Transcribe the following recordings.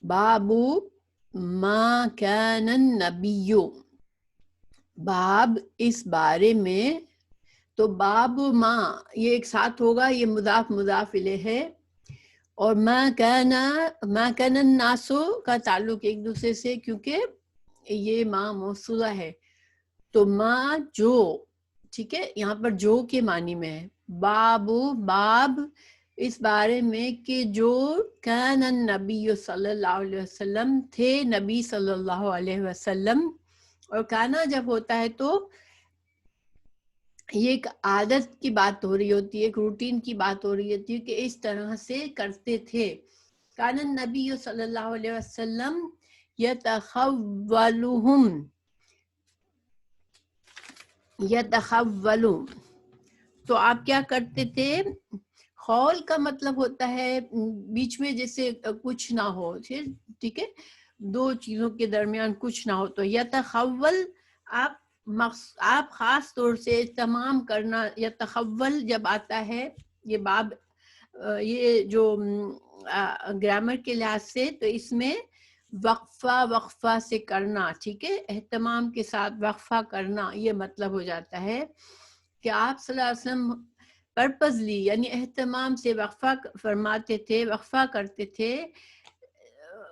بابو ما کان النبی، باب اس بارے میں، تو باب ما یہ ایک ساتھ ہوگا، یہ مضاف مضاف الیہ ہے، اور ما کان الناس کا تعلق ایک دوسرے سے، کیونکہ یہ ما موصولہ ہے، تو ما جو، ٹھیک ہے، یہاں پر جو کے معنی میں ہے، باب اس بارے میں کہ جو کان النبی صلی اللہ علیہ وسلم تھے، نبی صلی اللہ علیہ وسلم، اور کانا جب ہوتا ہے تو یہ ایک عادت کی بات ہو رہی ہوتی ہے، ایک روٹین کی بات ہو رہی ہوتی ہے کہ اس طرح سے کرتے تھے. کان النبی صلی اللہ علیہ وسلم یتخول، تو آپ کیا کرتے تھے؟ خول کا مطلب ہوتا ہے بیچ میں جیسے کچھ نہ ہو، ٹھیک ہے، دو چیزوں کے درمیان کچھ نہ ہو، تو یتخول آپ خاص طور سے تمام کرنا. یتخول جب آتا ہے یہ باب، یہ جو گرامر کے لحاظ سے، تو اس میں وقفہ سے کرنا، ٹھیک ہے، اہتمام کے ساتھ وقفہ کرنا، یہ مطلب ہو جاتا ہے کہ آپ صلی اللہ علیہ وسلم پرپزلی یعنی اہتمام سے وقفہ فرماتے تھے، وقفہ کرتے تھے،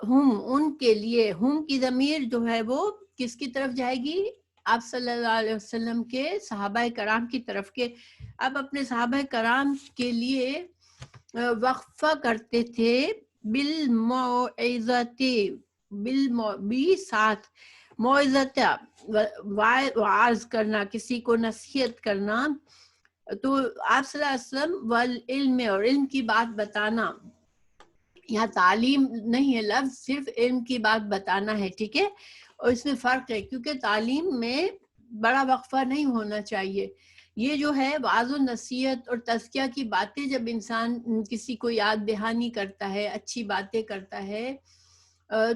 ان کے لیے. کی ضمیر جو ہے وہ کس کی طرف جائے گی؟ آپ صلی اللہ علیہ وسلم کے صحابہ کرام کی طرف، کے آپ اپنے صحابہ کرام کے لیے وقفہ کرتے تھے بالموعظۃ، ساتھ موعظت، وعظ کرنا، کسی کو نصیحت کرنا. تو آپ صلی اللہ علیہ وسلم والعلم، اور علم کی بات بتانا، یہاں تعلیم نہیں ہے لفظ، صرف علم کی بات بتانا ہے، ٹھیک ہے، اور اس میں فرق ہے کیونکہ تعلیم میں بڑا وقفہ نہیں ہونا چاہیے. یہ جو ہے وعظ و نصیحت اور تزکیہ کی باتیں، جب انسان کسی کو یاد دہانی کرتا ہے، اچھی باتیں کرتا ہے،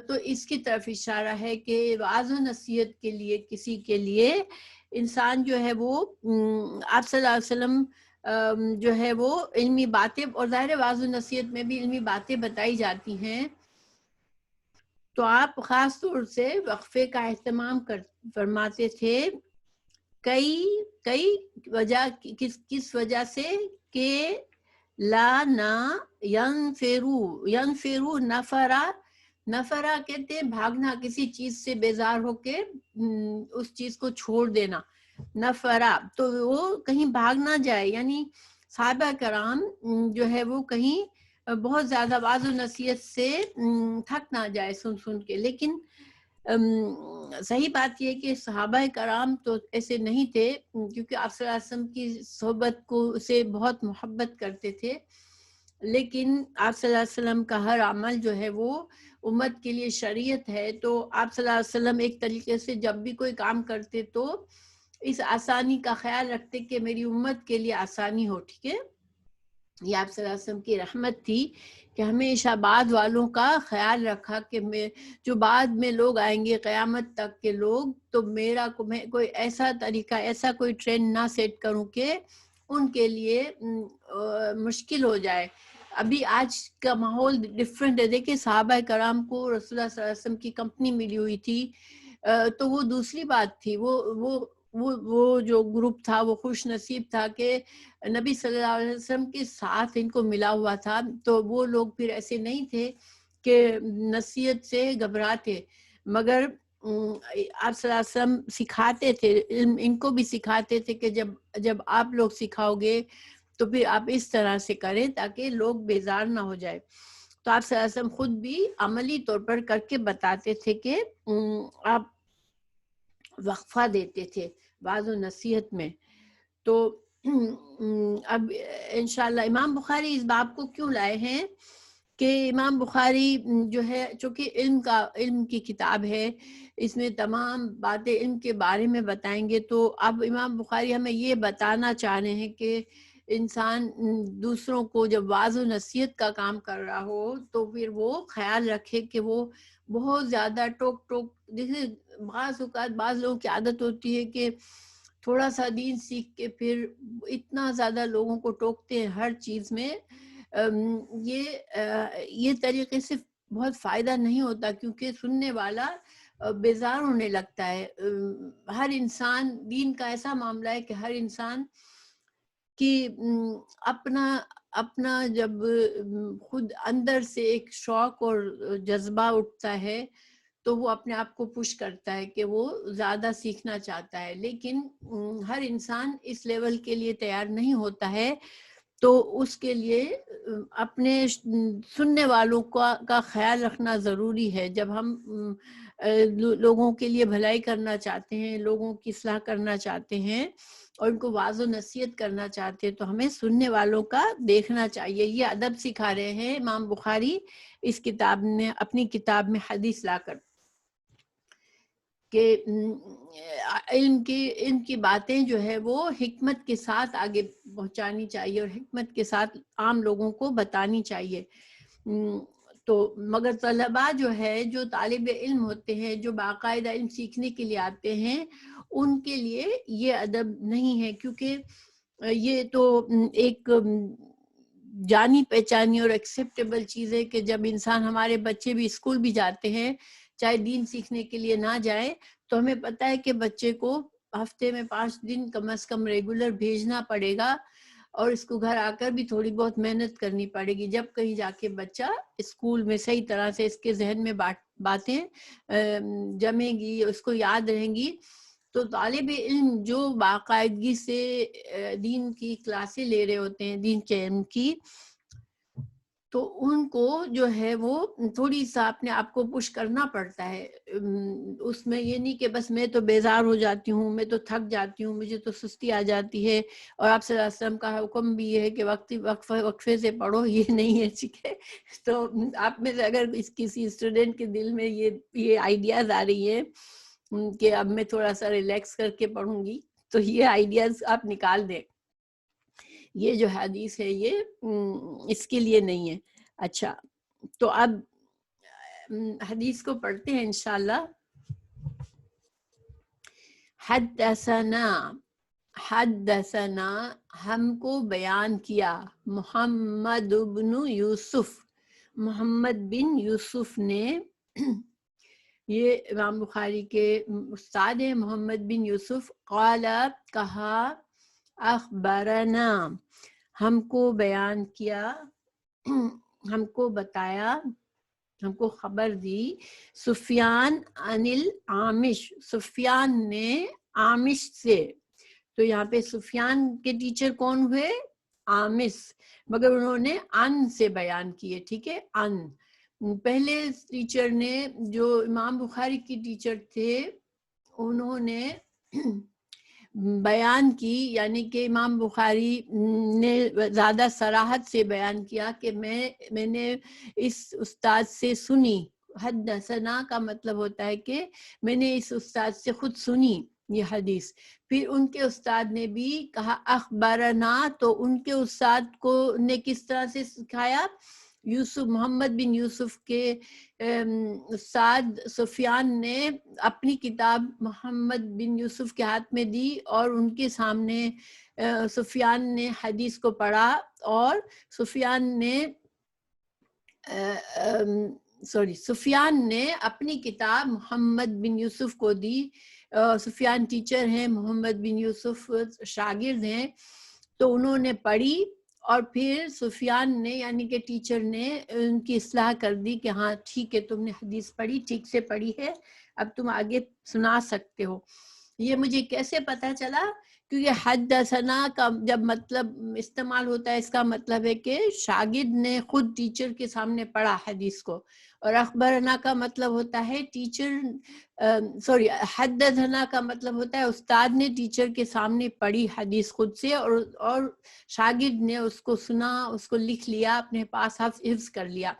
تو اس کی طرف اشارہ ہے کہ وعظ و نصیحت کے لیے کسی کے لیے انسان جو ہے وہ آپ صلی اللہ علیہ وسلم جو ہے وہ علمی باتیں، اور ظاہر وعظ و نصیحت میں بھی علمی باتیں بتائی جاتی ہیں، تو آپ خاص طور سے وقفے کا اہتمام فرماتے تھے. کئی وجہ، کس وجہ سے؟ کہ لا نا ینفرو نفرا کہتے ہیں بھاگنا، کسی چیز سے بیزار ہو کے اس چیز کو چھوڑ دینا، نفرا، تو وہ کہیں بھاگ نہ جائے، یعنی صحابہ کرام جو ہے وہ کہیں بہت زیادہ وعظ و نصیحت سے تھک نہ جائے سن کے. لیکن صحیح بات یہ کہ صحابہ کرام تو ایسے نہیں تھے، کیونکہ آپ صلی اللہ علیہ وسلم کی صحبت کو سے بہت محبت کرتے تھے، لیکن آپ صلی اللہ علیہ وسلم کا ہر عمل جو ہے وہ امت کے لیے شریعت ہے. تو آپ صلی اللہ علیہ وسلم ایک طریقے سے جب بھی کوئی کام کرتے تو اس آسانی کا خیال رکھتے کہ میری امت کے لیے آسانی ہو، ٹھیک ہے. یہ آپ صلی اللہ علیہ وسلم کی رحمت تھی کہ ہمیشہ بعد والوں کا خیال رکھا کہ جو بعد میں لوگ آئیں گے قیامت تک کے لوگ، تو میں کوئی ایسا طریقہ، ایسا کوئی ٹرینڈ نہ سیٹ کروں کہ ان کے لیے مشکل ہو جائے. ابھی آج کا ماحول ڈفرینٹ ہے، دیکھیں صحابہ کرام کو رسول اللہ صلی اللہ علیہ وسلم کی کمپنی ملی ہوئی تھی، تو وہ دوسری بات تھی. وہ جو گروپ تھا وہ خوش نصیب تھا کہ نبی صلی اللہ علیہ وسلم کے ساتھ ان کو ملا ہوا تھا. تو وہ لوگ پھر ایسے نہیں تھے کہ نصیحت سے گھبراتے، مگر آپ صلی اللہ علیہ وسلم سکھاتے تھے، علم ان کو بھی سکھاتے تھے کہ جب آپ لوگ سکھاؤ گے تو پھر آپ اس طرح سے کریں تاکہ لوگ بیزار نہ ہو جائے. تو آپ صلی اللہ علیہ وسلم خود بھی عملی طور پر کر کے بتاتے تھے کہ آپ وقفہ دیتے تھے وعظ و نصیحت میں. تو اب انشاءاللہ امام بخاری اس باب کو کیوں لائے ہیں کہ امام بخاری جو ہے چونکہ علم کی کتاب ہے، اس میں تمام باتیں علم کے بارے میں بتائیں گے، تو اب امام بخاری ہمیں یہ بتانا چاہ رہے ہیں کہ انسان دوسروں کو جب وعظ و نصیحت کا کام کر رہا ہو تو پھر وہ خیال رکھے کہ وہ بہت زیادہ ٹوک جیسے بعض اوقات بعض لوگوں کی عادت ہوتی ہے کہ تھوڑا سا دین سیکھ کے پھر اتنا زیادہ لوگوں کو ٹوکتے ہیں ہر چیز میں. یہ طریقے سے بہت فائدہ نہیں ہوتا، کیونکہ سننے والا بیزار ہونے لگتا ہے. ہر انسان، دین کا ایسا معاملہ ہے کہ ہر انسان کی اپنا اپنا جب خود اندر سے ایک شوق اور جذبہ اٹھتا ہے تو وہ اپنے آپ کو پش کرتا ہے کہ وہ زیادہ سیکھنا چاہتا ہے، لیکن ہر انسان اس لیول کے لیے تیار نہیں ہوتا ہے. تو اس کے لیے اپنے سننے والوں کا خیال رکھنا ضروری ہے. جب ہم لوگوں کے لیے بھلائی کرنا چاہتے ہیں، لوگوں کی اصلاح کرنا چاہتے ہیں اور ان کو واعظ و نصیحت کرنا چاہتے ہیں، تو ہمیں سننے والوں کا دیکھنا چاہیے. یہ ادب سکھا رہے ہیں امام بخاری اس کتاب نے، اپنی کتاب میں حدیث لا کر، کہ علم کی باتیں جو ہے وہ حکمت کے ساتھ آگے پہنچانی چاہیے اور حکمت کے ساتھ عام لوگوں کو بتانی چاہیے. تو مگر طلباء جو ہے، جو طالب علم ہوتے ہیں، جو باقاعدہ علم سیکھنے کے لیے آتے ہیں، ان کے لیے یہ ادب نہیں ہے، کیونکہ یہ تو ایک جانی پہچانی اور ایکسیپٹیبل چیز ہے کہ جب انسان، ہمارے بچے بھی اسکول بھی جاتے ہیں، چاہے دین سیکھنے کے لیے نہ جائیں، تو ہمیں پتہ ہے کہ بچے کو ہفتے میں 5 دن کم از کم ریگولر بھیجنا پڑے گا، اور اس کو گھر آ کر بھی تھوڑی بہت محنت کرنی پڑے گی. جب کہیں جا کے بچہ اسکول میں صحیح طرح سے اس کے ذہن میں باتیں جمیں گی، اس کو یاد رہیں گی. تو طالب علم جو باقاعدگی سے دین کی کلاسیں لے رہے ہوتے ہیں، دین کے علم کی، تو ان کو جو ہے وہ تھوڑی سا اپنے آپ کو پش کرنا پڑتا ہے. اس میں یہ نہیں کہ بس میں تو بیزار ہو جاتی ہوں، میں تو تھک جاتی ہوں، مجھے تو سستی آ جاتی ہے، اور آپ صلی اللہ علیہ وسلم کا حکم بھی یہ ہے کہ وقفے سے پڑھو، یہ نہیں ہے. ٹھیک ہے، تو آپ میں سے اگر کسی اسٹوڈنٹ کے دل میں یہ آئیڈیاز آ رہی ہیں کہ اب میں تھوڑا سا ریلیکس کر کے پڑھوں گی، تو یہ آئیڈیاز آپ نکال دیں. یہ جو حدیث ہے یہ اس کے لیے نہیں ہے. اچھا، تو اب حدیث کو پڑھتے ہیں انشاءاللہ. حدثنا ہم کو بیان کیا، محمد بن یوسف، محمد بن یوسف نے، یہ امام بخاری کے استاد ہیں محمد بن یوسف. قال کہا، اخبرنا ہم کو بیان کیا، ہم کو بتایا، ہم کو خبر دی، سفیان عن العامش، سفیان نے عامش سے. تو یہاں پہ سفیان کے ٹیچر کون ہوئے؟ عامش، مگر انہوں نے ان سے بیان کیے. ٹھیک ہے، ان. پہلے ٹیچر نے، جو امام بخاری کی ٹیچر تھے، انہوں نے بیان کی، یعنی کہ امام بخاری نے زیادہ صراحت سے بیان کیا کہ میں نے اس استاد سے سنی. حدثنا کا مطلب ہوتا ہے کہ میں نے اس استاد سے خود سنی یہ حدیث. پھر ان کے استاد نے بھی کہا اخبرنا، تو ان کے استاد کو نے کس طرح سے سکھایا؟ یوسف، محمد بن یوسف کے استاد سفیان نے اپنی کتاب محمد بن یوسف کے ہاتھ میں دی، اور ان کے سامنے سفیان نے حدیث کو پڑھا، اور سفیان نے اپنی کتاب محمد بن یوسف کو دی. سفیان ٹیچر ہیں، محمد بن یوسف شاگرد ہیں، تو انہوں نے پڑھی، اور پھر سفیان نے، یعنی کہ ٹیچر نے ان کی اصلاح کر دی کہ ہاں ٹھیک ہے، تم نے حدیث پڑھی، ٹھیک سے پڑھی ہے، اب تم آگے سنا سکتے ہو. یہ مجھے کیسے پتا چلا؟ کیونکہ حدثنا کا جب مطلب استعمال ہوتا ہے، اس کا مطلب ہے کہ شاگرد نے خود ٹیچر کے سامنے پڑھا حدیث کو، اور اخبرنا کا مطلب ہوتا ہے حدثنا کا مطلب ہوتا ہے استاد نے ٹیچر کے سامنے پڑھی حدیث خود سے، اور شاگرد نے اس کو سنا، اس کو لکھ لیا، اپنے پاس حفظ کر لیا.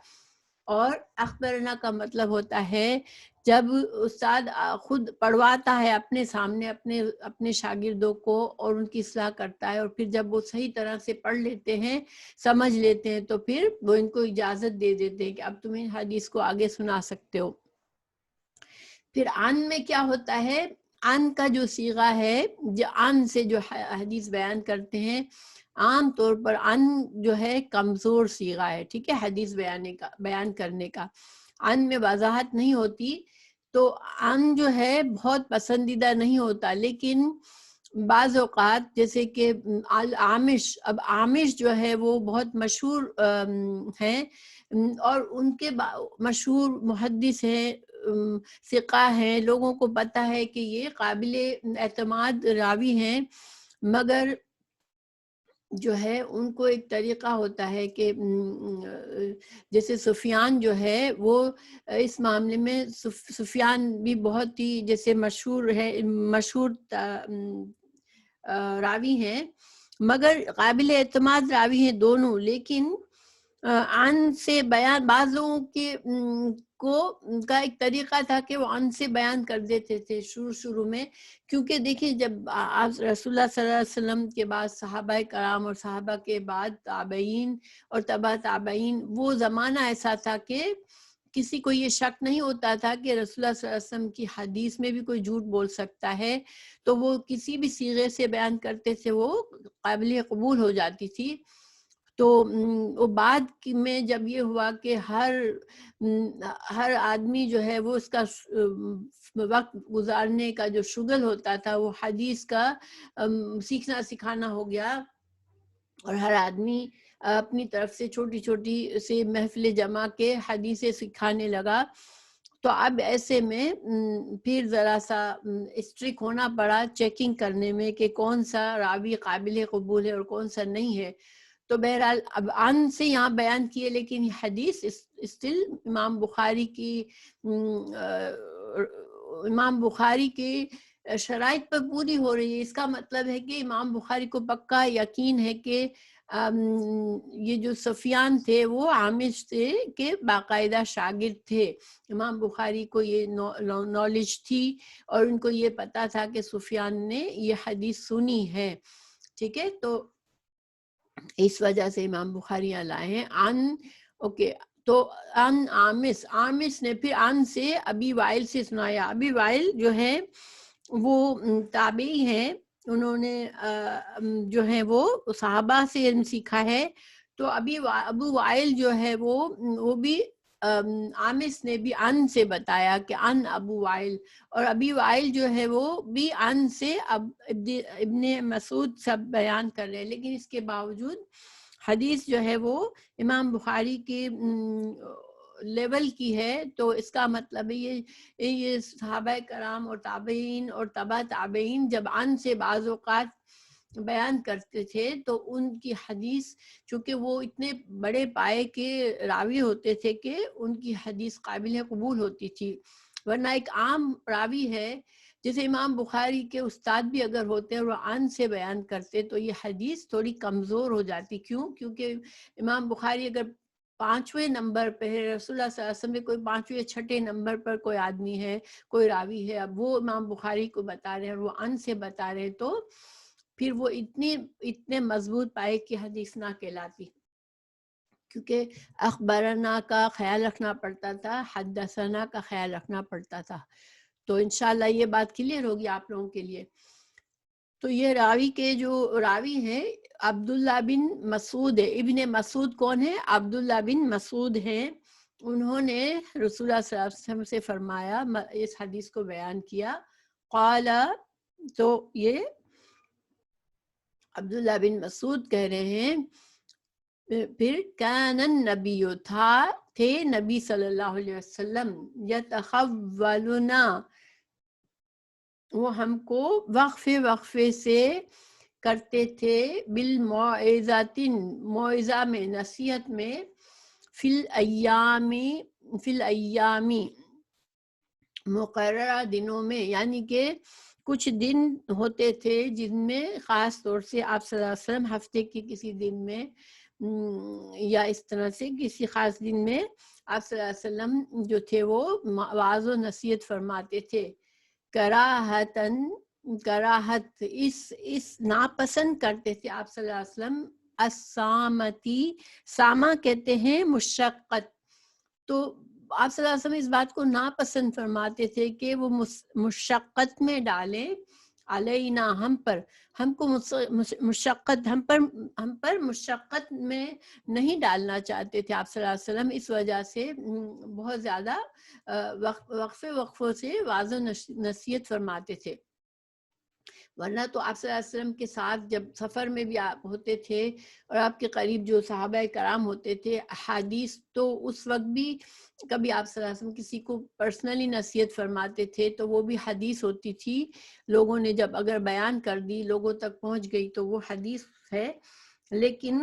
اور اخبرنا کا مطلب ہوتا ہے جب استاد خود پڑھواتا ہے اپنے سامنے اپنے شاگردوں کو، اور ان کی اصلاح کرتا ہے، اور پھر جب وہ صحیح طرح سے پڑھ لیتے ہیں، سمجھ لیتے ہیں، تو پھر وہ ان کو اجازت دے دیتے ہیں کہ اب تم ان حدیث کو آگے سنا سکتے ہو. پھر ان میں کیا ہوتا ہے؟ ان کا جو صیغہ ہے، جو ان سے جو حدیث بیان کرتے ہیں، عام طور پر ان جو ہے کمزور صیغہ ہے. ٹھیک ہے، حدیث بیان کرنے کا. ان میں وضاحت نہیں ہوتی تو ان جو ہے بہت پسندیدہ نہیں ہوتا. لیکن بعض اوقات جیسے کہ العامش، اب عامش جو ہے وہ بہت مشہور ہیں اور ان کے مشہور محدث ہیں، ثقہ ہیں، لوگوں کو پتہ ہے کہ یہ قابل اعتماد راوی ہیں، مگر جو ہے ان کو ایک طریقہ ہوتا ہے کہ جیسے سفیان جو ہے وہ اس معاملے میں سفیان بھی بہت ہی جیسے مشہور راوی ہیں، مگر قابل اعتماد راوی ہیں دونوں. لیکن عن سے بیان بعض لوگوں کے کا ایک طریقہ تھا کہ وہ عن سے بیان کر دیتے تھے شروع میں، کیونکہ دیکھیں جب رسول اللہ صلی اللہ علیہ وسلم کے بعد صحابہ کرام اور صحابہ کے بعد تابعین اور تبع تابعین، وہ زمانہ ایسا تھا کہ کسی کو یہ شک نہیں ہوتا تھا کہ رسول اللہ صلی اللہ علیہ وسلم کی حدیث میں بھی کوئی جھوٹ بول سکتا ہے، تو وہ کسی بھی صیغے سے بیان کرتے تھے وہ قابل قبول ہو جاتی تھی. تو وہ بعد میں جب یہ ہوا کہ ہر آدمی جو ہے وہ اس کا وقت گزارنے کا جو شغل ہوتا تھا وہ حدیث کا سیکھنا سکھانا ہو گیا، اور ہر آدمی اپنی طرف سے چھوٹی چھوٹی سے محفل جمع کے حدیثیں سکھانے لگا. تو اب ایسے میں پھر ذرا سا اسٹرک ہونا پڑا چیکنگ کرنے میں کہ کون سا راوی قابل قبول ہے اور کون سا نہیں ہے. تو بہرحال اب عن سے یہاں بیان کیے، لیکن یہ حدیث اسٹل امام بخاری کی شرائط پر پوری ہو رہی ہے. اس کا مطلب ہے کہ امام بخاری کو پکا یقین ہے کہ یہ جو سفیان تھے وہ عامش تھے کہ باقاعدہ شاگرد تھے. امام بخاری کو یہ نالج تھی اور ان کو یہ پتا تھا کہ سفیان نے یہ حدیث سنی ہے. ٹھیک ہے، تو اس وجہ سے امام بخاری یہاں لائے ہیں اوکے. تو عامس نے پھر عن سے ابی وائل سے سنایا. ابی وائل جو ہے وہ تابعی ہیں، انہوں نے جو ہے وہ صحابہ سے علم سیکھا ہے. تو ابو وائل جو ہے وہ بھی عامس نے بھی عن سے بتایا کہ عن ابو وائل، اور ابی وائل جو ہے وہ بھی عن سے ابن مسعود سب بیان کر رہے ہیں. لیکن اس کے باوجود حدیث جو ہے وہ امام بخاری کے لیول کی ہے. تو اس کا مطلب یہ صحابہ کرام اور تابعین اور تبع تابعین جب عن سے بعض اوقات بیان کرتے تھے تو ان کی حدیث، چونکہ وہ اتنے بڑے پائے کے راوی ہوتے تھے کہ ان کی حدیث قابل قبول ہوتی تھی. ورنہ ایک عام راوی ہے جیسے امام بخاری کے استاد بھی اگر ہوتے ہیں اور عن سے بیان کرتے تو یہ حدیث تھوڑی کمزور ہو جاتی. کیونکہ امام بخاری اگر 5ویں نمبر پہ ہے، رسول اللہ صلی اللہ علیہ وسلم میں کوئی 5ویں یا 6ٹھے نمبر پر کوئی آدمی ہے، کوئی راوی ہے، اب وہ امام بخاری کو بتا رہے ہیں اور وہ عن سے بتا رہے، تو پھر وہ اتنے مضبوط پائے کی حدیث نہ کہلاتی، کیونکہ اخبرنا کا خیال رکھنا پڑتا تھا، حدثنا کا خیال رکھنا پڑتا تھا. تو انشاءاللہ یہ بات کلیئر ہوگی آپ لوگوں کے لیے. تو یہ راوی کے جو راوی ہیں عبداللہ بن مسعود ہے. ابن مسعود کون ہے؟ عبداللہ بن مسعود ہیں. انہوں نے رسول اللہ صلی اللہ علیہ وسلم سے فرمایا، اس حدیث کو بیان کیا. قال، تو یہ عبداللہ بن مسعود کہہ رہے ہیں پھر کان النبی تھے نبی صلی اللہ علیہ وسلم یتخولنا، وہ ہم کو وقفے سے کرتے تھے بالموعظۃ، موعظہ میں، نصیحت میں، فی الایام مقررہ دنوں میں، یعنی کہ کچھ دن ہوتے تھے جن میں خاص طور سے آپ صلی اللہ علیہ وسلم ہفتے کے کسی دن میں یا اس طرح سے کسی خاص دن میں آپ صلی اللہ علیہ وسلم جو تھے وہ وعظ و نصیحت فرماتے تھے. کراہت اس ناپسند کرتے تھے آپ صلی اللہ علیہ وسلم السامتی، سامہ کہتے ہیں مشقت. تو آپ صلی اللہ علیہ وسلم اس بات کو ناپسند فرماتے تھے کہ وہ مشقت میں ڈالیں علینا ہم کو مشقت ہم پر مشقت میں نہیں ڈالنا چاہتے تھے آپ صلی اللہ علیہ وسلم. اس وجہ سے بہت زیادہ وقفوں سے واضح نصیحت فرماتے تھے. ورنہ تو آپ صلی اللہ علیہ وسلم کے ساتھ جب سفر میں بھی آپ ہوتے تھے اور آپ کے قریب جو صحابہ کرام ہوتے تھے احادیث، تو اس وقت بھی کبھی آپ صلی اللہ علیہ وسلم کسی کو پرسنلی نصیحت فرماتے تھے تو وہ بھی حدیث ہوتی تھی. لوگوں نے جب اگر بیان کر دی، لوگوں تک پہنچ گئی تو وہ حدیث ہے. لیکن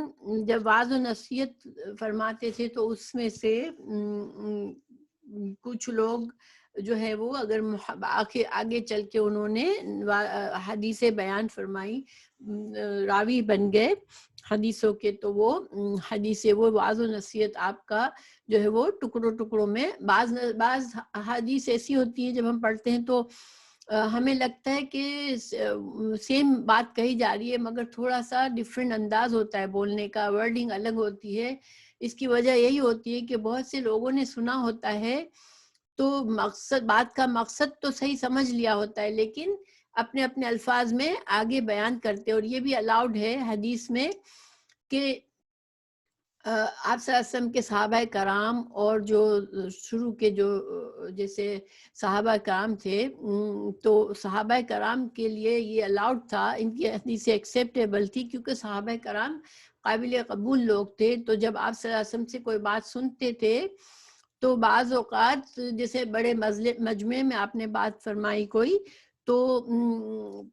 جب واضح نصیحت فرماتے تھے تو اس میں سے کچھ لوگ جو ہے وہ اگر آگے چل کے انہوں نے حدیث بیان فرمائی، راوی بن گئے حدیثوں کے، تو وہ حدیث وہ واضح نصیحت آپ کا جو ہے وہ ٹکڑوں میں بعض حدیث ایسی ہوتی ہے جب ہم پڑھتے ہیں تو ہمیں لگتا ہے کہ سیم بات کہی جا رہی ہے مگر تھوڑا سا ڈفرینٹ انداز ہوتا ہے بولنے کا، ورڈنگ الگ ہوتی ہے. اس کی وجہ یہی ہوتی ہے کہ بہت سے لوگوں نے سنا ہوتا ہے تو بات کا مقصد تو صحیح سمجھ لیا ہوتا ہے لیکن اپنے اپنے الفاظ میں آگے بیان کرتے. اور یہ بھی الاؤڈ ہے حدیث میں کہ آپ صلی اللہ علیہ وسلم کے صحابہ کرام اور جو شروع کے جو جیسے صحابہ کرام تھے تو صحابہ کرام کے لیے یہ الاؤڈ تھا، ان کی حدیث ایکسیپٹیبل تھی کیونکہ صحابہ کرام قابل قبول لوگ تھے. تو جب آپ صلی اللہ علیہ وسلم سے کوئی بات سنتے تھے تو بعض اوقات جیسے بڑے مجمع میں آپ نے بات فرمائی کوئی تو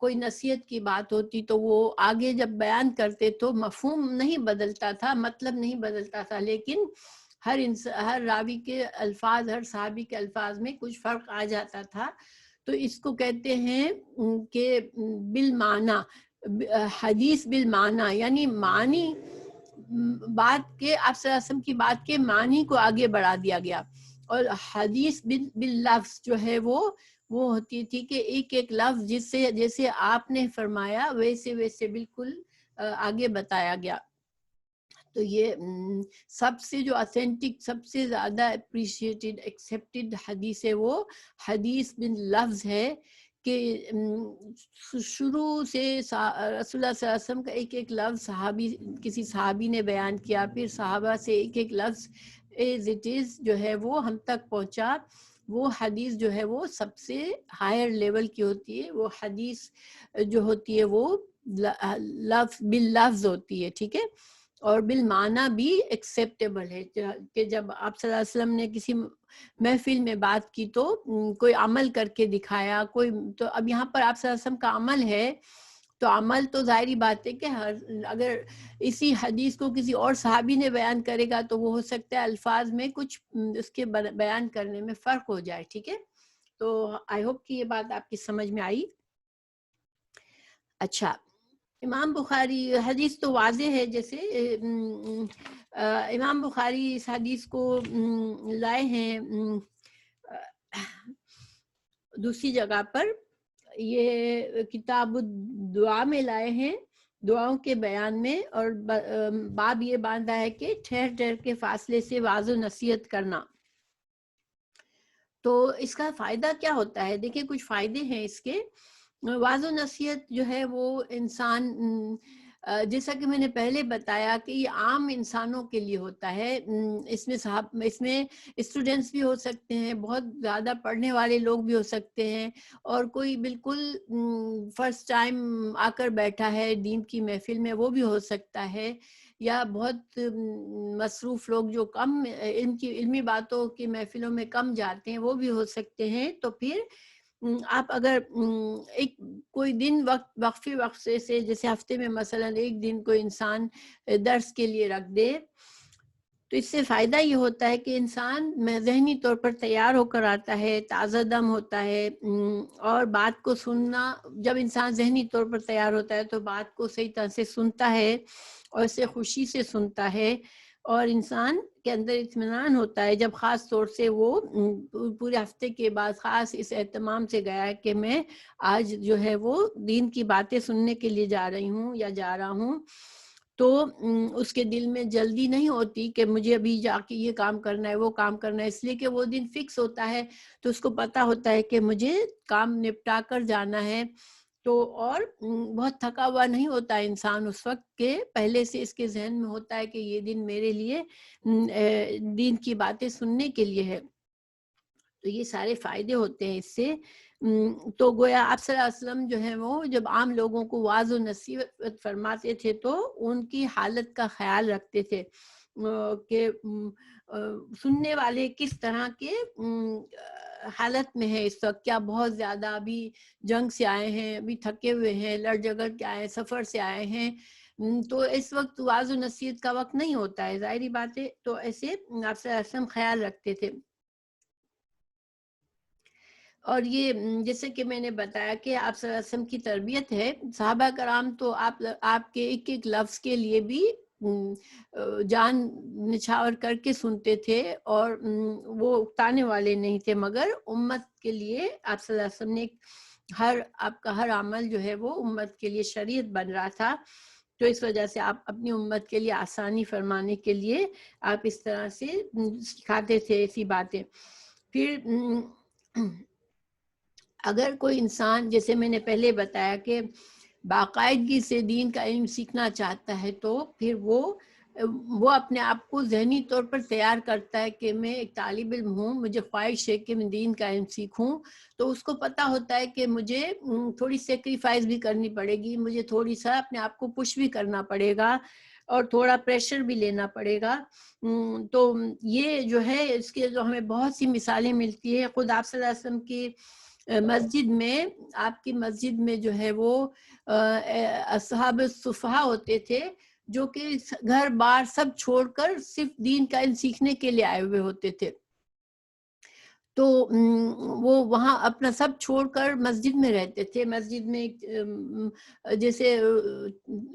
کوئی نصیحت کی بات ہوتی تو وہ آگے جب بیان کرتے تو مفہوم نہیں بدلتا تھا، مطلب نہیں بدلتا تھا، لیکن ہر راوی کے الفاظ، ہر صحابی کے الفاظ میں کچھ فرق آ جاتا تھا. تو اس کو کہتے ہیں کہ بالمعنی، حدیث بالمعنی، یعنی معنی بات کے، آپ صلی اللہ علیہ وسلم کی بات کے معنی کو آگے بڑھا دیا گیا. اور حدیث باللفظ جو ہے وہ ہوتی تھی کہ ایک ایک لفظ جس سے جیسے آپ نے فرمایا ویسے بالکل آگے بتایا گیا. تو یہ سب سے جو اتھینٹک، سب سے زیادہ اپریشیٹڈ، ایکسیپٹڈ حدیث ہے وہ حدیث باللفظ ہے کہ شروع سے رسول اللہ صلی اللہ علیہ وسلم کا ایک ایک لفظ کسی صحابی نے بیان کیا، پھر صحابہ سے ایک ایک لفظ ایز اٹ از جو ہے وہ ہم تک پہنچا. وہ حدیث جو ہے وہ سب سے ہائر لیول کی ہوتی ہے. وہ حدیث جو ہوتی ہے وہ لفظ باللفظ ہوتی ہے، ٹھیک ہے، اور بالمعنی بھی ایکسیپٹیبل ہے. کہ جب آپ صلی اللہ علیہ وسلم نے کسی محفل میں بات کی تو کوئی عمل کر کے دکھایا، کوئی تو اب یہاں پر آپ صلی اللہ علیہ وسلم کا عمل ہے تو عمل تو ظاہری بات ہے کہ اگر اسی حدیث کو کسی اور صحابی نے بیان کرے گا تو وہ ہو سکتا ہے الفاظ میں کچھ اس کے بیان کرنے میں فرق ہو جائے، ٹھیک ہے. تو آئی ہوپ کہ یہ بات آپ کی سمجھ میں آئی. اچھا، امام بخاری حدیث تو واضح ہے، جیسے امام بخاری اس حدیث کو لائے ہیں دوسری جگہ پر، یہ کتاب الدعا میں لائے ہیں، دعاؤں کے بیان میں، اور باب یہ باندھا ہے کہ ٹھہر ٹھہر کے فاصلے سے واضح نصیحت کرنا. تو اس کا فائدہ کیا ہوتا ہے؟ دیکھیں کچھ فائدے ہیں اس کے. واضح نصیحت جو ہے وہ انسان، جیسا کہ میں نے پہلے بتایا کہ یہ عام انسانوں کے لیے ہوتا ہے. اس میں اسٹوڈنٹس بھی ہو سکتے ہیں، بہت زیادہ پڑھنے والے لوگ بھی ہو سکتے ہیں، اور کوئی بالکل فرسٹ ٹائم آ کر بیٹھا ہے دین کی محفل میں وہ بھی ہو سکتا ہے، یا بہت مصروف لوگ جو کم علمی باتوں کی محفلوں میں کم جاتے ہیں وہ بھی ہو سکتے ہیں. تو پھر آپ اگر ایک کوئی دن وقفے سے، جیسے ہفتے میں مثلا ایک دن کوئی انسان درس کے لیے رکھ دے تو اس سے فائدہ یہ ہوتا ہے کہ انسان ذہنی طور پر تیار ہو کر آتا ہے، تازہ دم ہوتا ہے، اور بات کو سننا، جب انسان ذہنی طور پر تیار ہوتا ہے تو بات کو صحیح طرح سے سنتا ہے اور اسے خوشی سے سنتا ہے، اور انسان کے اندر اطمینان ہوتا ہے جب خاص طور سے وہ پورے ہفتے کے بعد خاص اس اہتمام سے گیا ہے کہ میں آج جو ہے وہ دین کی باتیں سننے کے لیے جا رہی ہوں یا جا رہا ہوں. تو اس کے دل میں جلدی نہیں ہوتی کہ مجھے ابھی جا کے یہ کام کرنا ہے وہ کام کرنا ہے، اس لیے کہ وہ دن فکس ہوتا ہے تو اس کو پتا ہوتا ہے کہ مجھے کام نپٹا کر جانا ہے. تو اور بہت تھکا ہوا نہیں ہوتا انسان اس وقت کے پہلے سے اس کے ذہن میں ہوتا ہے کہ یہ دن میرے لیے دین کی باتیں سننے کے لیے ہے. تو یہ سارے فائدے ہوتے ہیں اس سے. تو گویا آپ صلی اللہ علیہ وسلم جو ہے وہ جب عام لوگوں کو واعظ و نصیحت فرماتے تھے تو ان کی حالت کا خیال رکھتے تھے کہ سننے والے کس طرح کے حالت میں ہے اس وقت. کیا بہت زیادہ ابھی جنگ سے آئے ہیں, ابھی تھکے ہوئے ہیں, لڑ جگڑ کے آئے ہیں, سفر سے آئے ہیں, تو اس وقت واعظ و نصیحت کا وقت نہیں ہوتا ہے, ظاہری بات ہے. تو ایسے آپ صلی اللہ علیہ وسلم خیال رکھتے تھے. اور یہ جیسے کہ میں نے بتایا کہ آپ صلی اللہ علیہ وسلم کی تربیت ہے, صحابہ کرام تو آپ کے ایک ایک لفظ کے لیے بھی جان نچھاور کر کے سنتے تھے, اور وہ اکتانے والے نہیں تھے, مگر امت کے لیے آپ صلی اللہ علیہ وسلم نے آپ کا ہر عمل جو ہے وہ امت کے لیے شریعت بن رہا تھا. تو اس وجہ سے آپ اپنی امت کے لیے آسانی فرمانے کے لیے آپ اس طرح سے سکھاتے تھے ایسی باتیں. پھر اگر کوئی انسان, جیسے میں نے پہلے بتایا کہ باقاعدگی سے دین کا علم سیکھنا چاہتا ہے, تو پھر وہ اپنے آپ کو ذہنی طور پر تیار کرتا ہے کہ میں ایک طالب علم ہوں, مجھے خواہش ہے کہ میں دین کا علم سیکھوں. تو اس کو پتہ ہوتا ہے کہ مجھے تھوڑی سیکریفائز بھی کرنی پڑے گی, مجھے تھوڑی سا اپنے آپ کو پش بھی کرنا پڑے گا, اور تھوڑا پریشر بھی لینا پڑے گا. تو یہ جو ہے اس کے جو ہمیں بہت سی مثالیں ملتی ہے. خود آپ صلی اللہ علیہ وسلم کی مسجد میں, آپ کی مسجد میں جو ہے وہ اصحاب الصفحہ ہوتے تھے, جو کہ گھر بار سب چھوڑ کر صرف دین کا علم سیکھنے کے لیے آئے ہوئے ہوتے تھے. تو وہ وہاں اپنا سب چھوڑ کر مسجد میں رہتے تھے. مسجد میں جیسے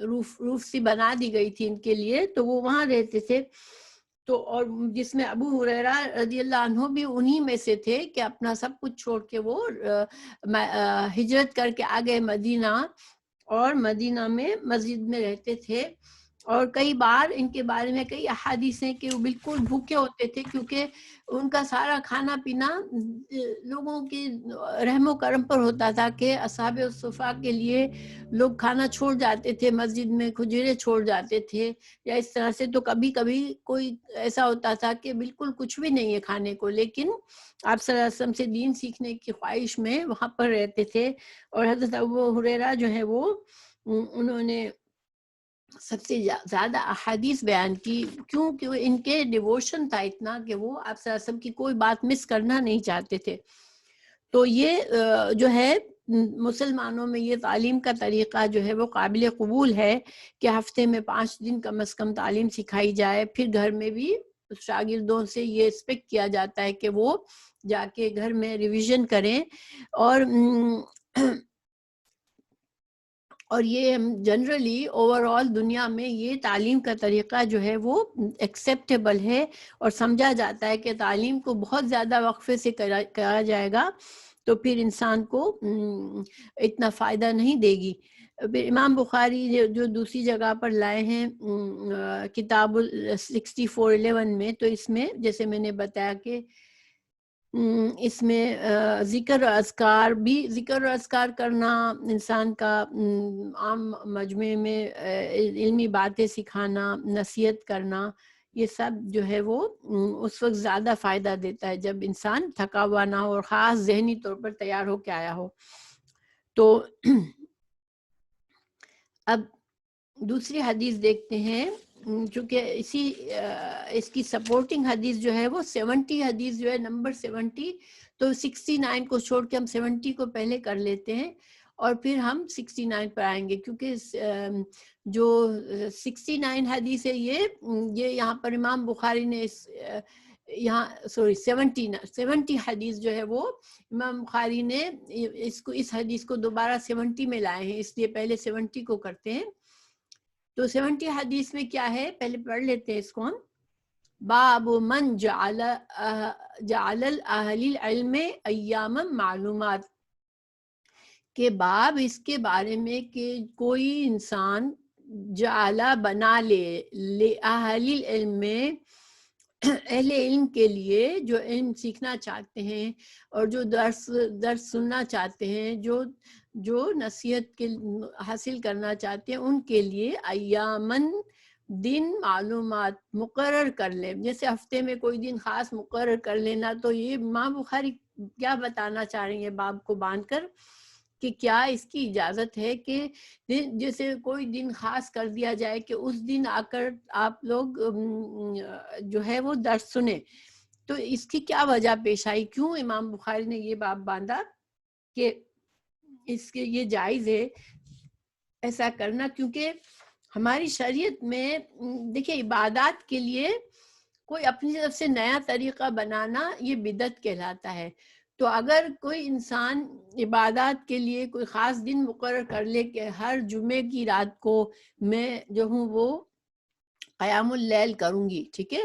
روف سی بنا دی گئی تھی ان کے لیے, تو وہ وہاں رہتے تھے. تو اور جس میں ابو ہریرہ رضی اللہ عنہ بھی انہی میں سے تھے کہ اپنا سب کچھ چھوڑ کے وہ ہجرت کر کے آ گئے مدینہ, اور مدینہ میں مسجد میں رہتے تھے. اور کئی بار ان کے بارے میں کئی احادیث ہیں کہ وہ بالکل بھوکے ہوتے تھے, کیونکہ ان کا سارا کھانا پینا لوگوں کی رحم و کرم پر ہوتا تھا کہ اصحاب الصفا کے لیے لوگ کھانا چھوڑ جاتے تھے, مسجد میں کھجورے چھوڑ جاتے تھے یا اس طرح سے. تو کبھی کبھی کوئی ایسا ہوتا تھا کہ بالکل کچھ بھی نہیں ہے کھانے کو, لیکن آپ صلی اللہ علیہ وسلم سے دین سیکھنے کی خواہش میں وہاں پر رہتے تھے. اور حضرت ابو ہریرہ جو ہے وہ انہوں نے سب سے زیادہ احادیث بیان کی, کیونکہ ان کے ڈیووشن تھا اتنا کہ وہ آپ صلی اللہ علیہ وسلم کی کوئی بات مس کرنا نہیں چاہتے تھے. تو یہ جو ہے مسلمانوں میں یہ تعلیم کا طریقہ جو ہے وہ قابل قبول ہے کہ ہفتے میں 5 دن کم از کم تعلیم سکھائی جائے. پھر گھر میں بھی شاگردوں سے یہ ایکسپیکٹ کیا جاتا ہے کہ وہ جا کے گھر میں ریویژن کریں. اور یہ جنرلی اوور آل دنیا میں یہ تعلیم کا طریقہ جو ہے وہ ایکسیپٹیبل ہے, اور سمجھا جاتا ہے کہ تعلیم کو بہت زیادہ وقفے سے کرا جائے گا تو پھر انسان کو اتنا فائدہ نہیں دے گی. امام بخاری جو دوسری جگہ پر لائے ہیں کتاب 64:11 میں, تو اس میں جیسے میں نے بتایا کہ اس میں ذکر و اذکار کرنا, انسان کا عام مجمع میں علمی باتیں سکھانا, نصیحت کرنا, یہ سب جو ہے وہ اس وقت زیادہ فائدہ دیتا ہے جب انسان تھکا ہوا نہ ہو اور خاص ذہنی طور پر تیار ہو کے آیا ہو. تو اب دوسری حدیث دیکھتے ہیں, چونکہ اس کی سپورٹنگ حدیث جو ہے وہ 70 حدیث جو ہے نمبر 70, تو 69 کو چھوڑ کے ہم 70 کو پہلے کر لیتے ہیں اور پھر ہم 69 پر آئیں گے, کیونکہ جو 69 حدیث ہے یہ یہاں پر امام بخاری نے یہاں 70 حدیث جو ہے وہ امام بخاری نے اس حدیث کو دوبارہ 70 میں لائے ہیں, اس لیے پہلے 70 کو کرتے ہیں. تو 70 حدیث میں کیا ہے, پہلے پڑھ لیتے ہیں اس کو ہم. باب من جعل الاہل العلم ایام معلومات, کے باب اس کے بارے میں کہ کوئی انسان جعل بنا لے اہل العلم میں اہل علم کے لیے جو علم سیکھنا چاہتے ہیں اور جو درس سننا چاہتے ہیں، جو نصیحت کے حاصل کرنا چاہتے ہیں، ان کے لیے ایامن دن معلومات مقرر کر لیں. جیسے ہفتے میں کوئی دن خاص مقرر کر لینا. تو یہ امام بخاری کیا بتانا چاہ رہی ہیں باب کو باندھ کر، کہ کیا اس کی اجازت ہے کہ جیسے کوئی دن خاص کر دیا جائے کہ اس دن آ کر آپ لوگ جو ہے وہ درس سنیں. تو اس کی کیا وجہ پیش آئی، کیوں امام بخاری نے یہ باب باندھا کہ اس کے یہ جائز ہے ایسا کرنا؟ کیونکہ ہماری شریعت میں دیکھیں عبادات کے لیے کوئی اپنی طرف سے نیا طریقہ بنانا یہ بدعت کہلاتا ہے. تو اگر کوئی انسان عبادات کے لیے کوئی خاص دن مقرر کر لے کہ ہر جمعے کی رات کو میں جو ہوں وہ قیام اللیل کروں گی، ٹھیک ہے،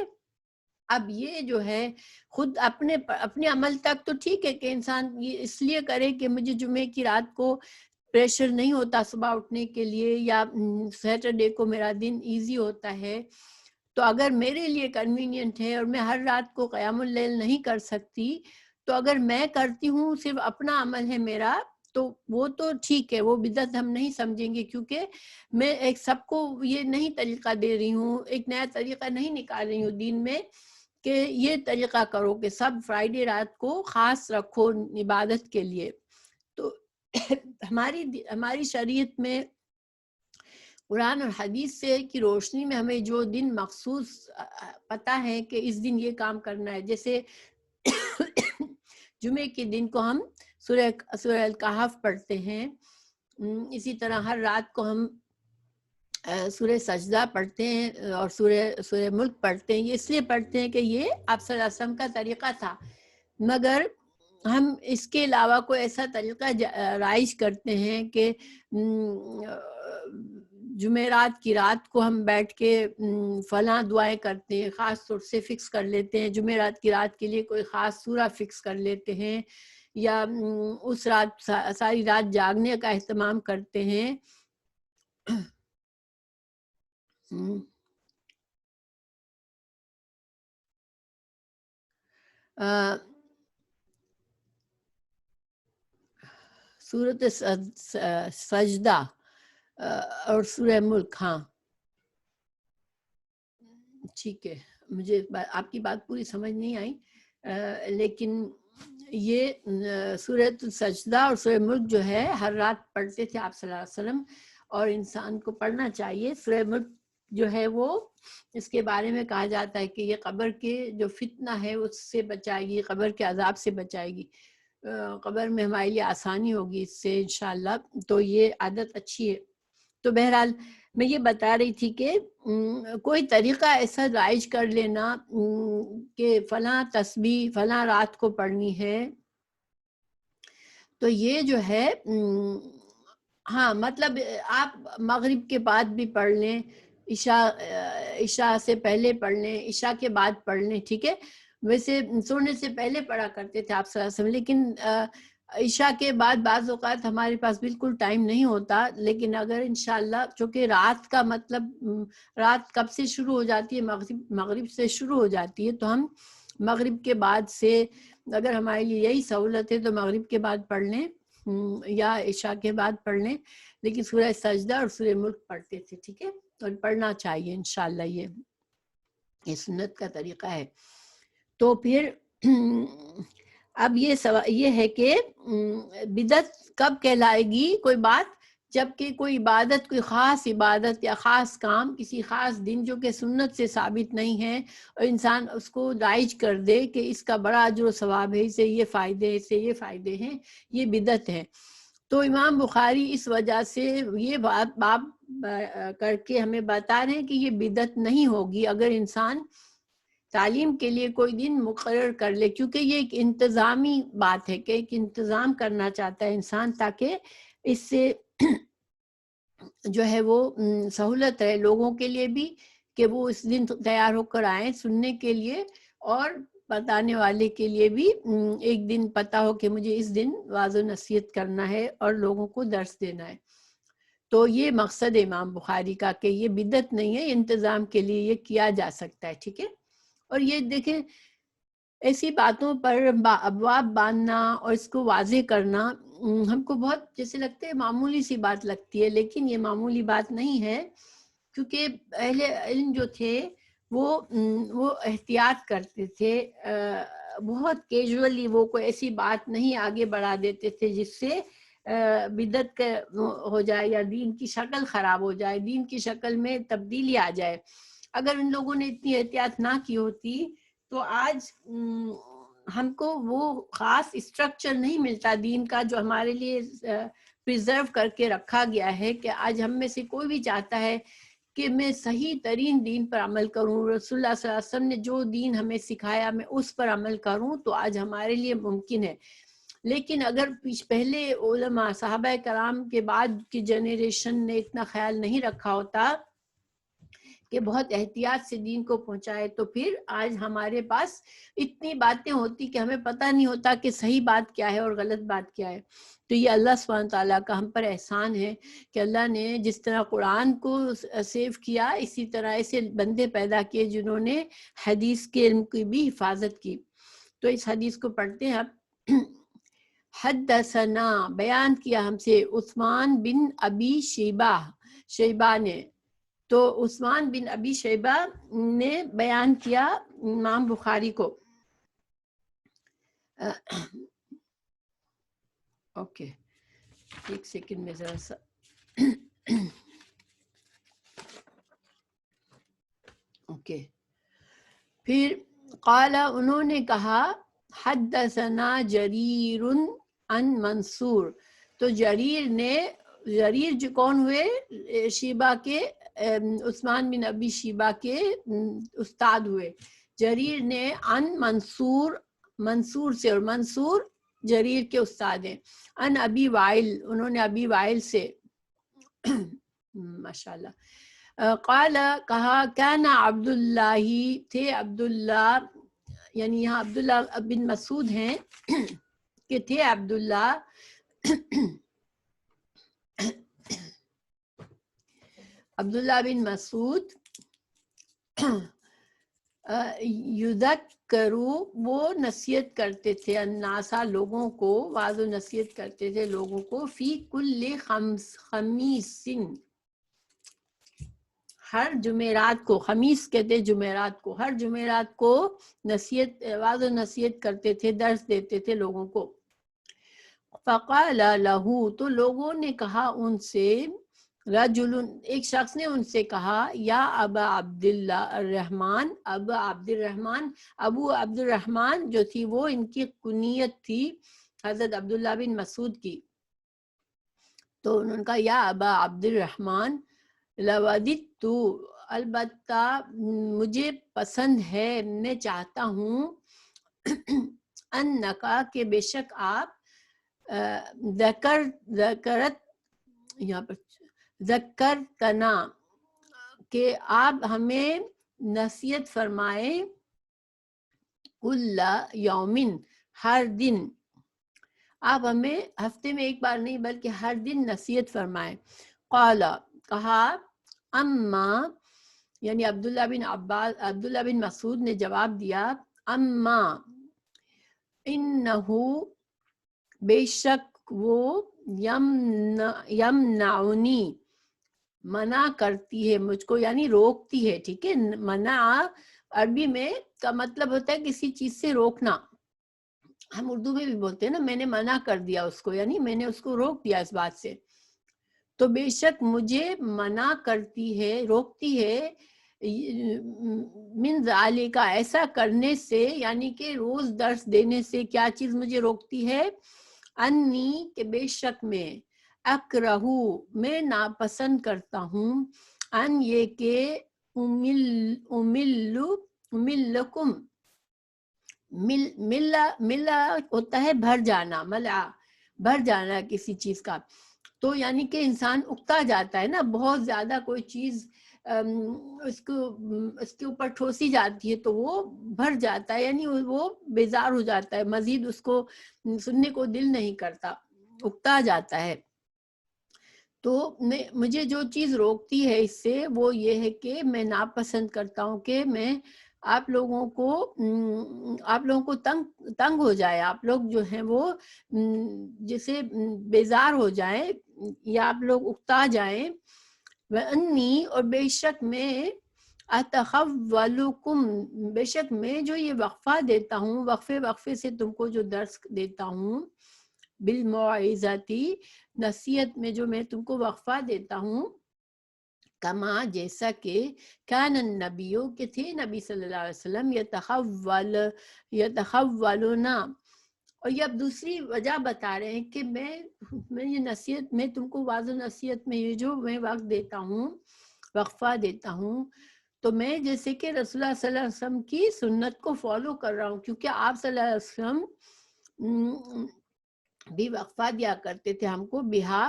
اب یہ جو ہے خود اپنے عمل تک تو ٹھیک ہے کہ انسان یہ اس لیے کرے کہ مجھے جمعے کی رات کو پریشر نہیں ہوتا صبح اٹھنے کے لیے، یا سیٹرڈے کو میرا دن ایزی ہوتا ہے. تو اگر میرے لیے کنوینینٹ ہے اور میں ہر رات کو قیام اللیل نہیں کر سکتی، تو اگر میں کرتی ہوں صرف اپنا عمل ہے میرا، تو وہ تو ٹھیک ہے، وہ بدعت ہم نہیں سمجھیں گے، کیونکہ میں ایک سب کو یہ نہیں طریقہ دے رہی ہوں، ایک نیا طریقہ نہیں نکال رہی ہوں دین میں کہ یہ طریقہ کرو کہ سب فرائیڈے رات کو خاص رکھو عبادت کے لیے. تو ہماری شریعت میں قرآن اور حدیث سے کی روشنی میں ہمیں جو دن مخصوص پتہ ہے کہ اس دن یہ کام کرنا ہے، جیسے جمعے کے دن کو ہم سورہ الکہف پڑھتے ہیں، اسی طرح ہر رات کو ہم سورہ سجدہ پڑھتے ہیں اور سورہ ملک پڑھتے ہیں. یہ اس لیے پڑھتے ہیں کہ یہ آپ صلی اللہ علیہ وسلم کا طریقہ تھا، مگر ہم اس کے علاوہ کوئی ایسا طریقہ رائج کرتے ہیں کہ جمعرات کی رات کو ہم بیٹھ کے فلاں دعائیں کرتے ہیں، خاص طور سے فکس کر لیتے ہیں، جمعرات کی رات کے لیے کوئی خاص سورہ فکس کر لیتے ہیں، یا اس رات ساری رات جاگنے کا اہتمام کرتے ہیں. سورۃ سجدہ اور سورہ ملک، ہاں ٹھیک ہے، مجھے آپ کی بات پوری سمجھ نہیں آئی، لیکن یہ سورۃ سجدہ اور سورہ ملک جو ہے ہر رات پڑھتے تھے آپ صلی اللہ علیہ وسلم، اور انسان کو پڑھنا چاہیے. سورہ ملک جو ہے وہ اس کے بارے میں کہا جاتا ہے کہ یہ قبر کے جو فتنہ ہے اس سے بچائے گی، قبر کے عذاب سے بچائے گی، قبر میں ہمارے لیے آسانی ہوگی اس سے انشاءاللہ. تو یہ عادت اچھی ہے. تو بہرحال میں یہ بتا رہی تھی کہ کوئی طریقہ ایسا رائج کر لینا کہ فلاں تسبیح فلاں رات کو پڑھنی ہے، تو یہ جو ہے ہاں مطلب آپ مغرب کے بعد بھی پڑھ لیں، عشاء سے پہلے پڑھ لیں، عشاء کے بعد پڑھ لیں، ٹھیک ہے. ویسے سونے سے پہلے پڑھا کرتے تھے آپ صلی اللہ علیہ وسلم، لیکن عشاء کے بعد بعض اوقات ہمارے پاس بالکل ٹائم نہیں ہوتا. لیکن اگر انشاءاللہ چونکہ رات کا مطلب رات کب سے شروع ہو جاتی ہے، مغرب سے شروع ہو جاتی ہے، تو ہم مغرب کے بعد سے اگر ہمارے لیے یہی سہولت ہے تو مغرب کے بعد پڑھ لیں یا عشاء کے بعد پڑھ لیں. لیکن سورہ سجدہ اور سورہ ملک پڑھتے تھے، ٹھیک ہے، اور پڑھنا چاہیے انشاءاللہ. یہ سنت کا طریقہ ہے. تو پھر اب یہ ہے کہ بدعت کب کہلائے گی کوئی بات، جبکہ کوئی عبادت، کوئی خاص عبادت یا خاص کام کسی خاص دن جو کہ سنت سے ثابت نہیں ہے، اور انسان اس کو رائج کر دے کہ اس کا بڑا اجر و ثواب ہے، اسے یہ فائدے، اسے یہ فائدے ہیں، یہ بدعت ہے. تو امام بخاری اس وجہ سے یہ باب کر کے ہمیں بتا رہے ہیں کہ یہ بدعت نہیں ہوگی اگر انسان تعلیم کے لیے کوئی دن مقرر کر لے، کیونکہ یہ ایک انتظامی بات ہے کہ ایک انتظام کرنا چاہتا ہے انسان تاکہ اس سے جو ہے وہ سہولت ہے لوگوں کے لیے بھی کہ وہ اس دن تیار ہو کر آئیں سننے کے لیے، اور بتانے والے کے لیے بھی ایک دن پتہ ہو کہ مجھے اس دن واعظ و نصیحت کرنا ہے اور لوگوں کو درس دینا ہے. تو یہ مقصد امام بخاری کا کہ یہ بدعت نہیں ہے، انتظام کے لیے یہ کیا جا سکتا ہے، ٹھیک ہے. اور یہ دیکھیں ایسی باتوں پر ابواب باندھنا اور اس کو واضح کرنا ہم کو بہت جیسے لگتا ہے معمولی سی بات لگتی ہے، لیکن یہ معمولی بات نہیں ہے، کیونکہ اہل علم جو تھے وہ احتیاط کرتے تھے، بہت کیجولی وہ کوئی ایسی بات نہیں آگے بڑھا دیتے تھے جس سے بدعت ہو جائے یا دین کی شکل خراب ہو جائے، دین کی شکل میں تبدیلی آ جائے۔ اگر ان لوگوں نے اتنی احتیاط نہ کی ہوتی تو آج ہم کو وہ خاص اسٹرکچر نہیں ملتا دین کا جو ہمارے لیے پریزرو کر کے رکھا گیا ہے، کہ آج ہم میں سے کوئی بھی چاہتا ہے کہ میں صحیح ترین دین پر عمل کروں، رسول اللہ صلی اللہ علیہ وسلم نے جو دین ہمیں سکھایا میں اس پر عمل کروں، تو آج ہمارے لیے ممکن ہے۔ لیکن اگر پہلے علماء صحابہ کرام کے بعد کی جنریشن نے اتنا خیال نہیں رکھا ہوتا کہ بہت احتیاط سے دین کو پہنچائے، تو پھر آج ہمارے پاس اتنی باتیں ہوتی کہ ہمیں پتہ نہیں ہوتا کہ صحیح بات کیا ہے اور غلط بات کیا ہے۔ تو یہ اللہ سبحانہ تعالیٰ کا ہم پر احسان ہے کہ اللہ نے جس طرح قرآن کو سیو کیا، اسی طرح ایسے بندے پیدا کیے جنہوں نے حدیث کے علم کی بھی حفاظت کی۔ تو اس حدیث کو پڑھتے ہیں اب۔ حدثنا بیان کیا ہم سے عثمان بن ابی شیبہ نے، تو عثمان بن ابی شیبہ نے بیان کیا امام بخاری کو۔ اوکے ایک سیکنڈ میں ذرا سا اوکے پھر قال انہوں نے کہا حدثنا جریر عن منصور، تو جریر جو کون ہوئے؟ شیبہ کے، عثمان بن ابی شیبہ کے استاد ہوئے۔ جریر نے عن منصور سے، اور منصور جریر کے استاد ہیں، عن ابی وائل انہوں نے ابی وائل سے ماشاءاللہ، قال کہا کان عبداللہ تھے عبداللہ، یعنی یہاں عبداللہ بن مسعود ہیں کہ تھے عبداللہ بن مسعود یذکروا وہ نصیحت کرتے تھے، الناسا لوگوں کو، واعظ و نصیحت کرتے تھے لوگوں کو، فی کل خمیس ہر جمعرات کو، خمیس کہتے جمعرات کو، ہر جمعرات کو نصیحت، واعظ و نصیحت کرتے تھے، درس دیتے تھے لوگوں کو۔ فقال له تو لوگوں نے کہا ان سے، رجل ایک شخص نے ان سے کہا، یا ابا عبداللہ الرحمن، ابو عبد الرحمن جو تھی وہ ان کی کنیت تھی حضرت عبداللہ بن مسعود کی، تو انہوں نے کہا یا ابا عبد الرحمن لوددت البتہ مجھے پسند ہے، میں چاہتا ہوں، انکا کہ بے شک آپ، ذکرت یہاں پر ذکرتنا کہ آپ ہمیں نصیحت فرمائے، کل یومن ہر دن، آپ ہمیں ہفتے میں ایک بار نہیں بلکہ ہر دن نصیحت فرمائے۔ قال کہا، اما یعنی عبداللہ بن مسعود نے جواب دیا، اما انہو بے شک وہ، یمنعنی منع کرتی ہے مجھ کو، یعنی روکتی ہے، ٹھیک ہے، منع عربی میں کا مطلب ہوتا ہے کسی چیز سے روکنا، ہم اردو میں بھی بولتے ہیں نا، میں نے منع کر دیا اس کو، یعنی میں نے اس کو روک دیا اس بات سے، تو بے شک مجھے منع کرتی ہے، روکتی ہے، من ذالک ایسا کرنے سے، یعنی کہ روز درس دینے سے، کیا چیز مجھے روکتی ہے؟ انی کہ بے شک میں، اکرہو میں ناپسند کرتا ہوں، ان یہ کہ املکم ملا ہوتا ہے بھر جانا، ملع بھر جانا کسی چیز کا، تو یعنی کہ انسان اکتا جاتا ہے نا، بہت زیادہ کوئی چیز اس کے اوپر ٹھوسی جاتی ہے تو وہ بھر جاتا ہے، یعنی وہ بیزار ہو جاتا ہے، مزید اس کو سننے کو دل نہیں کرتا، اکتا جاتا ہے۔ تو مجھے جو چیز روکتی ہے اس سے وہ یہ ہے کہ میں ناپسند کرتا ہوں کہ میں آپ لوگوں کو تنگ ہو جائے، آپ لوگ جو ہیں وہ جیسے بیزار ہو جائیں یا آپ لوگ اکتا جائیں. وَأَنِّي، اور بے شک میں، اتخولکم، بے شک میں جو یہ وقفہ دیتا ہوں، وقفے سے تم کو جو درس دیتا ہوں، بالموعظتی، نصیحت میں جو میں تم کو وقفہ دیتا ہوں، کما جیسا کہ کان النبیو کہ تھے نبی صلی اللہ علیہ وسلم یتخولنا. اور یہ اب دوسری وجہ بتا رہے ہیں کہ میں یہ نصیحت، میں تم کو واضح نصیحت میں یہ جو میں وقت دیتا ہوں، وقفہ دیتا ہوں، تو میں جیسے کہ رسول اللہ صلی اللہ علیہ وسلم کی سنت کو فالو کر رہا ہوں، کیونکہ آپ صلی اللہ علیہ وسلم بھی وقفہ دیا کرتے تھے ہم کو، بہا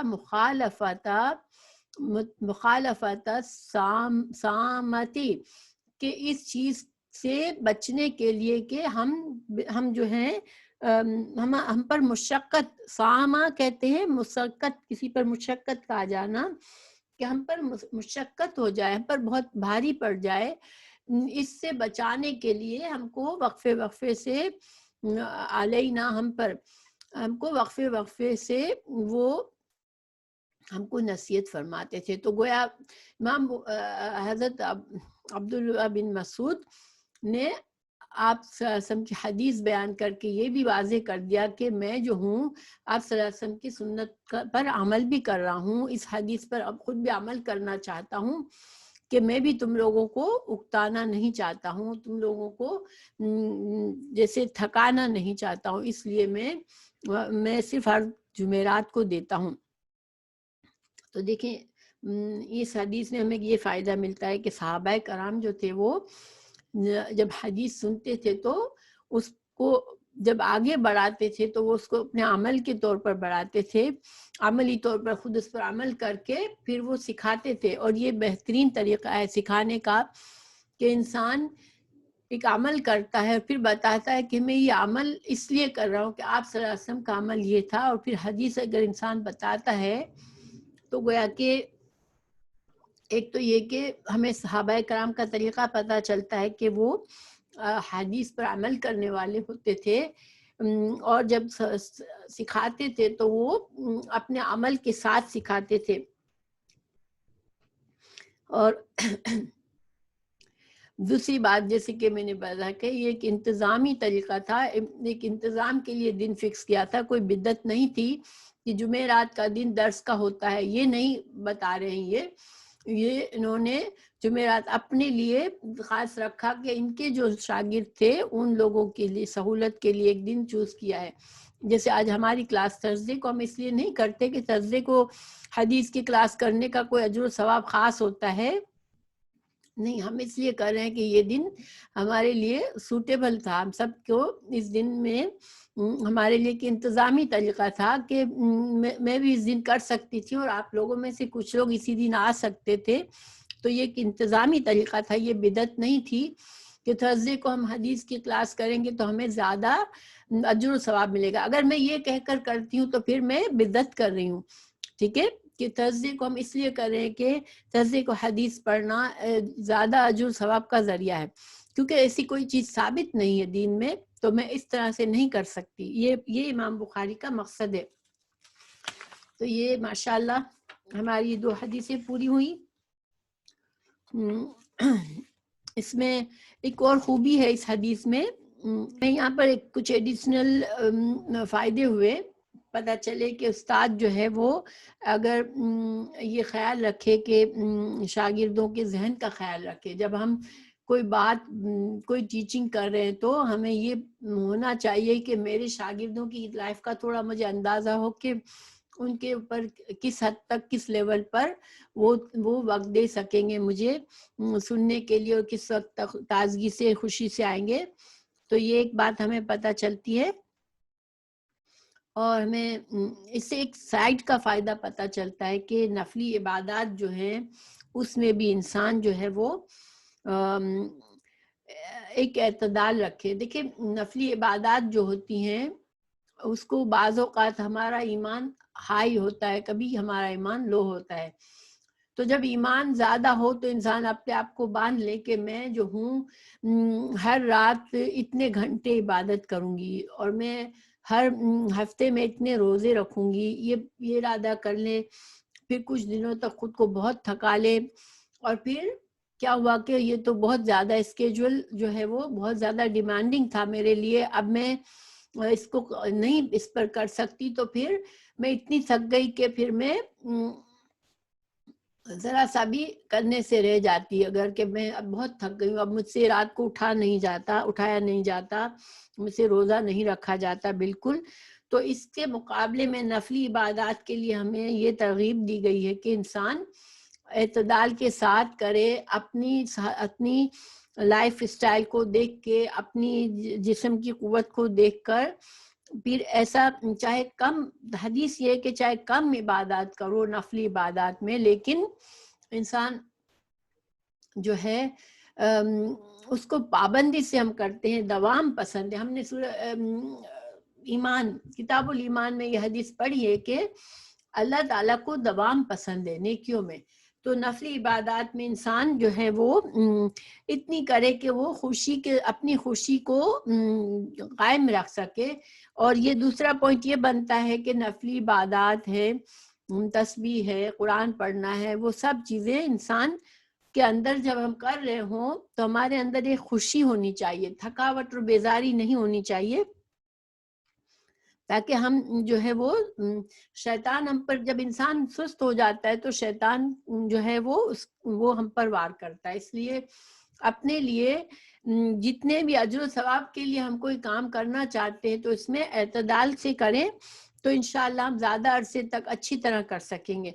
مخالفت سامتی، کہ اس چیز سے بچنے کے لیے کہ ہم جو ہیں ہم پر مشقت، سامہ کہتے ہیں مشقت، کسی پر مشقت کا جانا، کہ ہم پر مشقت ہو جائے، ہم پر بہت بھاری پڑ جائے، اس سے بچانے کے لیے ہم کو وقفے سے علینا، ہم کو وقفے سے وہ ہم کو نصیحت فرماتے تھے. تو گویا امام حضرت عبداللہ بن مسعود نے آپ صلی اللہ علیہ وسلم کی حدیث بیان کر کے یہ بھی واضح کر دیا کہ میں جو ہوں آپ صلی اللہ علیہ وسلم کی سنت پر عمل بھی کر رہا ہوں، اس حدیث پر اب خود بھی عمل کرنا چاہتا ہوں، کہ میں بھی تم لوگوں کو اکتانا نہیں چاہتا ہوں، تم لوگوں کو جیسے تھکانا نہیں چاہتا ہوں، اس لیے میں صرف ہر جمعرات کو دیتا ہوں. تو دیکھیں اس حدیث میں ہمیں یہ فائدہ ملتا ہے کہ صحابہ کرام جو تھے وہ جب حدیث سنتے تھے تو اس کو جب آگے بڑھاتے تھے تو وہ اس کو اپنے عمل کے طور پر بڑھاتے تھے، عملی طور پر خود اس پر عمل کر کے پھر وہ سکھاتے تھے. اور یہ بہترین طریقہ ہے سکھانے کا کہ انسان ایک عمل کرتا ہے پھر بتاتا ہے کہ میں یہ عمل اس لیے کر رہا ہوں کہ آپ صلی اللہ علیہ وسلم کا عمل یہ تھا، اور پھر حدیث اگر انسان بتاتا ہے تو گویا کہ ایک تو یہ کہ ہمیں صحابہ کرام کا طریقہ پتہ چلتا ہے کہ وہ حدیث پر عمل کرنے والے ہوتے تھے، اور جب سکھاتے تھے تو وہ اپنے عمل کے ساتھ سکھاتے تھے. اور دوسری بات جیسے کہ میں نے بتایا کہ یہ ایک انتظامی طریقہ تھا، ایک انتظام کے لیے دن فکس کیا تھا، کوئی بدعت نہیں تھی کہ جمعرات کا دن درس کا ہوتا ہے، یہ نہیں بتا رہے ہیں. یہ انہوں نے جمعرات اپنے لیے خاص رکھا کہ ان کے جو شاگرد تھے ان لوگوں کے لیے سہولت کے لیے ایک دن چوز کیا ہے. جیسے آج ہماری کلاس تھرسڈے کو ہم اس لیے نہیں کرتے کہ تھرسڈے کو حدیث کی کلاس کرنے کا کوئی اجر و ثواب خاص ہوتا ہے، نہیں، ہم اس لیے کر رہے ہیں کہ یہ دن ہمارے لیے سوٹیبل تھا، ہم سب کو اس دن میں ہمارے لیے ایک انتظامی طریقہ تھا کہ میں بھی اس دن کر سکتی تھی اور آپ لوگوں میں سے کچھ لوگ اسی دن آ سکتے تھے. تو یہ ایک انتظامی طریقہ تھا، یہ بدعت نہیں تھی کہ تھرسڈے کو ہم حدیث کی کلاس کریں گے تو ہمیں زیادہ اجر و ثواب ملے گا. اگر میں یہ کہہ کر کرتی ہوں تو پھر میں بدعت کر رہی ہوں. ٹھیک ہے، کہ تھرسڈے کو ہم اس لیے کر رہے ہیں کہ تھرسڈے کو حدیث پڑھنا زیادہ اجر ثواب کا ذریعہ ہے، کیونکہ ایسی کوئی چیز ثابت نہیں ہے دین میں، تو میں اس طرح سے نہیں کر سکتی. یہ امام بخاری کا مقصد ہے. تو یہ ماشاءاللہ ہماری 2 حدیثیں پوری ہوئی. اس میں ایک اور خوبی ہے اس حدیث میں یہاں پر کچھ ایڈیشنل فائدے ہوئے. پتہ چلے کہ استاد جو ہے وہ اگر یہ خیال رکھے کہ شاگردوں کے ذہن کا خیال رکھے، جب ہم کوئی بات کوئی ٹیچنگ کر رہے ہیں تو ہمیں یہ ہونا چاہیے کہ میرے شاگردوں کی لائف کا تھوڑا مجھے اندازہ ہو کہ ان کے اوپر کس حد تک کس لیول پر وہ وقت دے سکیں گے مجھے سننے کے لیے، اور کس وقت تک تازگی سے خوشی سے آئیں گے. تو یہ ایک بات ہمیں پتہ چلتی ہے. اور ہمیں اس سے ایک سائڈ کا فائدہ پتہ چلتا ہے کہ نفلی عبادات جو ہیں اس میں بھی انسان جو ہے وہ ایک اعتدال رکھے. دیکھیں نفلی عبادات جو ہوتی ہیں اس کو بعض اوقات ہمارا ایمان ہائی ہوتا ہے، کبھی ہمارا ایمان لو ہوتا ہے. تو جب ایمان زیادہ ہو تو انسان اپنے آپ کو باندھ لے کہ میں جو ہوں ہر رات اتنے گھنٹے عبادت کروں گی، اور میں ہر ہفتے میں اتنے روزے رکھوں گی، یہ ارادہ کر لے. پھر کچھ دنوں تک خود کو بہت تھکا لے، اور پھر کیا ہوا کہ یہ تو بہت زیادہ اسکیجول جو ہے وہ بہت زیادہ ڈیمانڈنگ تھا میرے لیے، اب میں اس کو نہیں اس پر کر سکتی. تو پھر میں اتنی تھک گئی کہ پھر میں ذرا سا بھی کرنے سے رہ جاتی، اگر کہ میں اب بہت تھک گئی ہوں، اب مجھ سے رات کو اٹھایا نہیں جاتا، مجھ سے روزہ نہیں رکھا جاتا بالکل. تو اس کے مقابلے میں نفلی عبادات کے لیے ہمیں یہ ترغیب دی گئی ہے کہ انسان اعتدال کے ساتھ کرے، اپنی لائف اسٹائل کو دیکھ کے، اپنی جسم کی قوت کو دیکھ کر پھر ایسا چاہے کم، حدیث یہ کہ چاہے کم عبادات کرو نفلی عبادات میں، لیکن انسان جو ہے اس کو پابندی سے ہم کرتے ہیں، دوام پسند ہے. ہم نے سورہ ایمان، کتاب الایمان میں یہ حدیث پڑھی ہے کہ اللہ تعالیٰ کو دوام پسند ہے نیکیوں میں. تو نفلی عبادات میں انسان جو ہے وہ اتنی کرے کہ وہ اپنی خوشی کو قائم رکھ سکے. اور یہ دوسرا پوائنٹ یہ بنتا ہے کہ نفلی عبادات ہے، تسبیح ہے، قرآن پڑھنا ہے، وہ سب چیزیں انسان کے اندر جب ہم کر رہے ہوں تو ہمارے اندر ایک خوشی ہونی چاہیے، تھکاوٹ اور بیزاری نہیں ہونی چاہیے، تاکہ ہم جو ہے وہ شیطان ہم پر، جب انسان سست ہو جاتا ہے تو شیطان جو ہے وہ ہم پر وار کرتا ہے. اس لیے اپنے لیے جتنے بھی اجر و ثواب کے لیے ہم کوئی کام کرنا چاہتے ہیں تو اس میں اعتدال سے کریں تو انشاءاللہ ہم زیادہ عرصے تک اچھی طرح کر سکیں گے.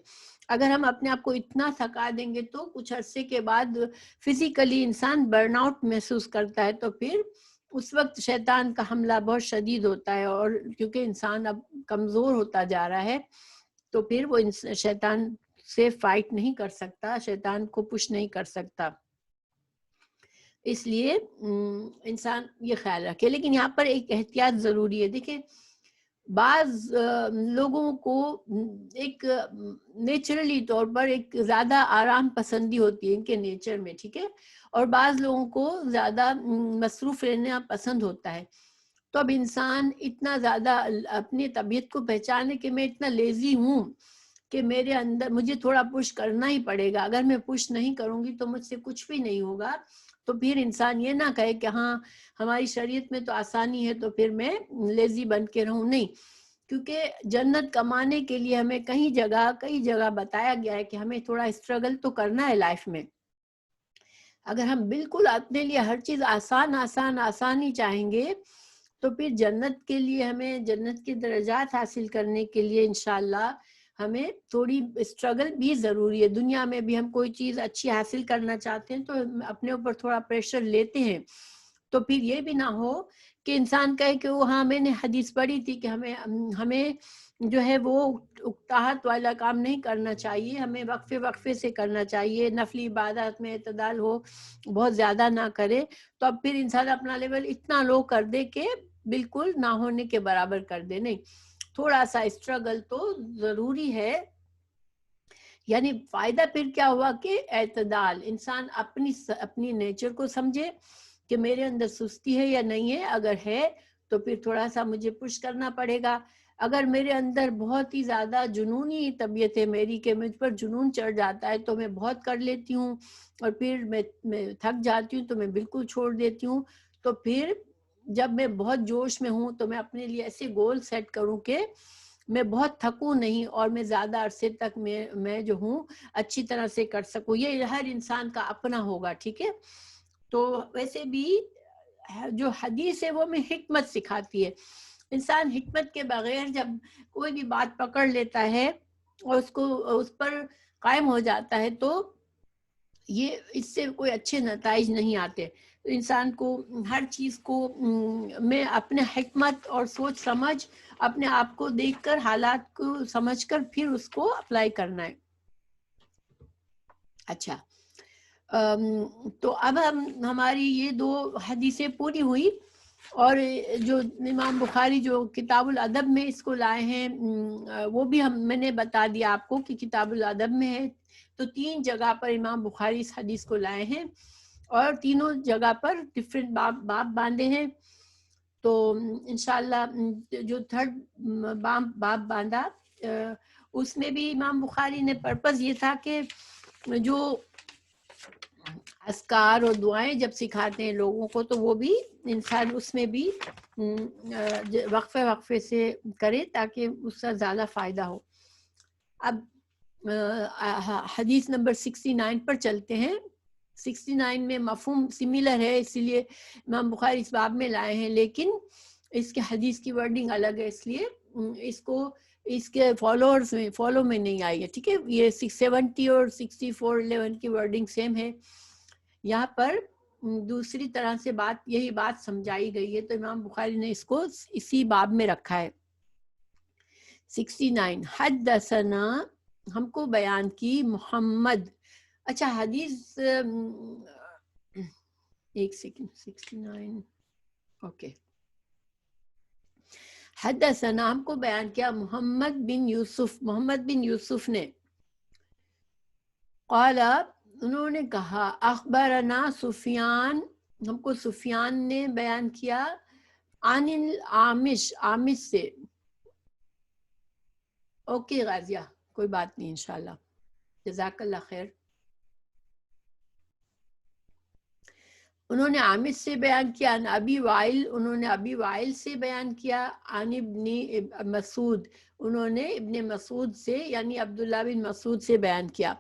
اگر ہم اپنے آپ کو اتنا تھکا دیں گے تو کچھ عرصے کے بعد فزیکلی انسان برن آؤٹ محسوس کرتا ہے، تو پھر اس وقت شیطان کا حملہ بہت شدید ہوتا ہے، اور کیونکہ انسان اب کمزور ہوتا جا رہا ہے تو پھر وہ شیطان سے فائٹ نہیں کر سکتا، شیطان کو پش نہیں کر سکتا. اس لیے انسان یہ خیال رکھے. لیکن یہاں پر ایک احتیاط ضروری ہے. دیکھیں بعض لوگوں کو ایک نیچرلی طور پر ایک زیادہ آرام پسندی ہوتی ہے ان کے نیچر میں، ٹھیک ہے، اور بعض لوگوں کو زیادہ مصروف رہنا پسند ہوتا ہے. تو اب انسان اتنا زیادہ اپنی طبیعت کو پہچانے کہ میں اتنا لیزی ہوں کہ میرے اندر مجھے تھوڑا پش کرنا ہی پڑے گا، اگر میں پش نہیں کروں گی تو مجھ سے کچھ بھی نہیں ہوگا. تو پھر انسان یہ نہ کہے کہ ہاں ہماری شریعت میں تو آسانی ہے تو پھر میں لیزی بن کے رہوں. نہیں، کیونکہ جنت کمانے کے لیے ہمیں کئی جگہ بتایا گیا ہے کہ ہمیں تھوڑا اسٹرگل تو کرنا ہے لائف میں. اگر ہم بالکل اپنے لیے ہر چیز آسانی چاہیں گے تو پھر جنت کے لیے، ہمیں جنت کے درجات حاصل کرنے کے لیے انشاءاللہ ہمیں تھوڑی اسٹرگل بھی ضروری ہے. دنیا میں بھی ہم کوئی چیز اچھی حاصل کرنا چاہتے ہیں تو اپنے اوپر تھوڑا پریشر لیتے ہیں. تو پھر یہ بھی نہ ہو کہ انسان کہے کہ وہ ہاں میں نے حدیث پڑھی تھی کہ ہمیں جو ہے وہ اکتاہٹ والا کام نہیں کرنا چاہیے، ہمیں وقفے سے کرنا چاہیے، نفلی عبادات میں اعتدال ہو، بہت زیادہ نہ کرے. تو اب پھر انسان اپنا لیول اتنا لو کر دے کہ بالکل نہ ہونے کے برابر کر دے. نہیں، تھوڑا سا اسٹرگل تو ضروری ہے. یعنی فائدہ پھر کیا ہوا کہ اعتدال، انسان اپنی نیچر کو سمجھے کہ میرے اندر سستی ہے یا نہیں ہے، اگر ہے تو پھر تھوڑا سا مجھے پش کرنا پڑے گا. اگر میرے اندر بہت ہی زیادہ جنونی طبیعت ہے میری کہ مجھ پر جنون چڑھ جاتا ہے تو میں بہت کر لیتی ہوں، اور پھر میں تھک جاتی ہوں تو میں بالکل چھوڑ دیتی ہوں. تو پھر جب میں بہت جوش میں ہوں تو میں اپنے لیے ایسے گول سیٹ کروں کہ میں بہت تھکوں نہیں اور میں زیادہ عرصے تک میں جو ہوں اچھی طرح سے کر سکوں. یہ ہر انسان کا اپنا ہوگا، ٹھیک ہے. تو ویسے بھی جو حدیث ہے وہ میں حکمت سکھاتی ہے. انسان حکمت کے بغیر جب کوئی بھی بات پکڑ لیتا ہے اور اس پر قائم ہو جاتا ہے تو یہ اس سے کوئی اچھے نتائج نہیں آتے. انسان کو ہر چیز کو میں اپنے حکمت اور سوچ سمجھ، اپنے آپ کو دیکھ کر، حالات کو سمجھ کر پھر اس کو اپلائی کرنا ہے. اچھا، تو اب ہماری یہ 2 حدیثیں پوری ہوئی. اور جو امام بخاری جو کتاب الادب میں اس کو لائے ہیں وہ بھی میں نے بتا دیا آپ کو کہ کتاب الادب میں ہے. تو 3 جگہ پر امام بخاری اس حدیث کو لائے ہیں اور تینوں جگہ پر ڈفرینٹ باب باندھے ہیں. تو انشاءاللہ جو تھرڈ باب باندھا اس میں بھی امام بخاری نے پرپس یہ تھا کہ جو اذکار اور دعائیں جب سکھاتے ہیں لوگوں کو تو وہ بھی انسان اس میں بھی وقفے وقفے سے کرے تاکہ اس کا زیادہ فائدہ ہو. اب حدیث نمبر 69 پر چلتے ہیں. 69 میں مفہوم سملر ہے اس لیے امام بخاری اس باب میں لائے ہیں، لیکن اس کے حدیث کی ورڈنگ الگ ہے، اس لیے اس کو اس کے فالو میں نہیں آئی ہے. ٹھیک ہے، یہ 670 اور 6411 کی ورڈنگ سیم ہے. یہاں پر دوسری طرح سے یہی بات سمجھائی گئی ہے، تو امام بخاری نے اس کو اسی باب میں رکھا ہے. 69 حدثنا ہم کو بیان کی محمد. اچھا حدیث ایک سیکنڈ 69 اوکے. حدثنا ہم کو بیان کیا محمد بن یوسف نے. قال انہوں نے کہا اخبرنا سفیان، ہم کو سفیان نے بیان کیا عن العامش سے. اوکے غازیہ کوئی بات نہیں انشاءاللہ، جزاک اللہ خیر. انہوں نے عامش سے بیان کیا عن ابی وائل، انہوں نے ابی وائل سے بیان کیا عن ابن مسعود، انہوں نے ابن مسعود سے یعنی عبداللہ بن مسعود سے بیان کیا.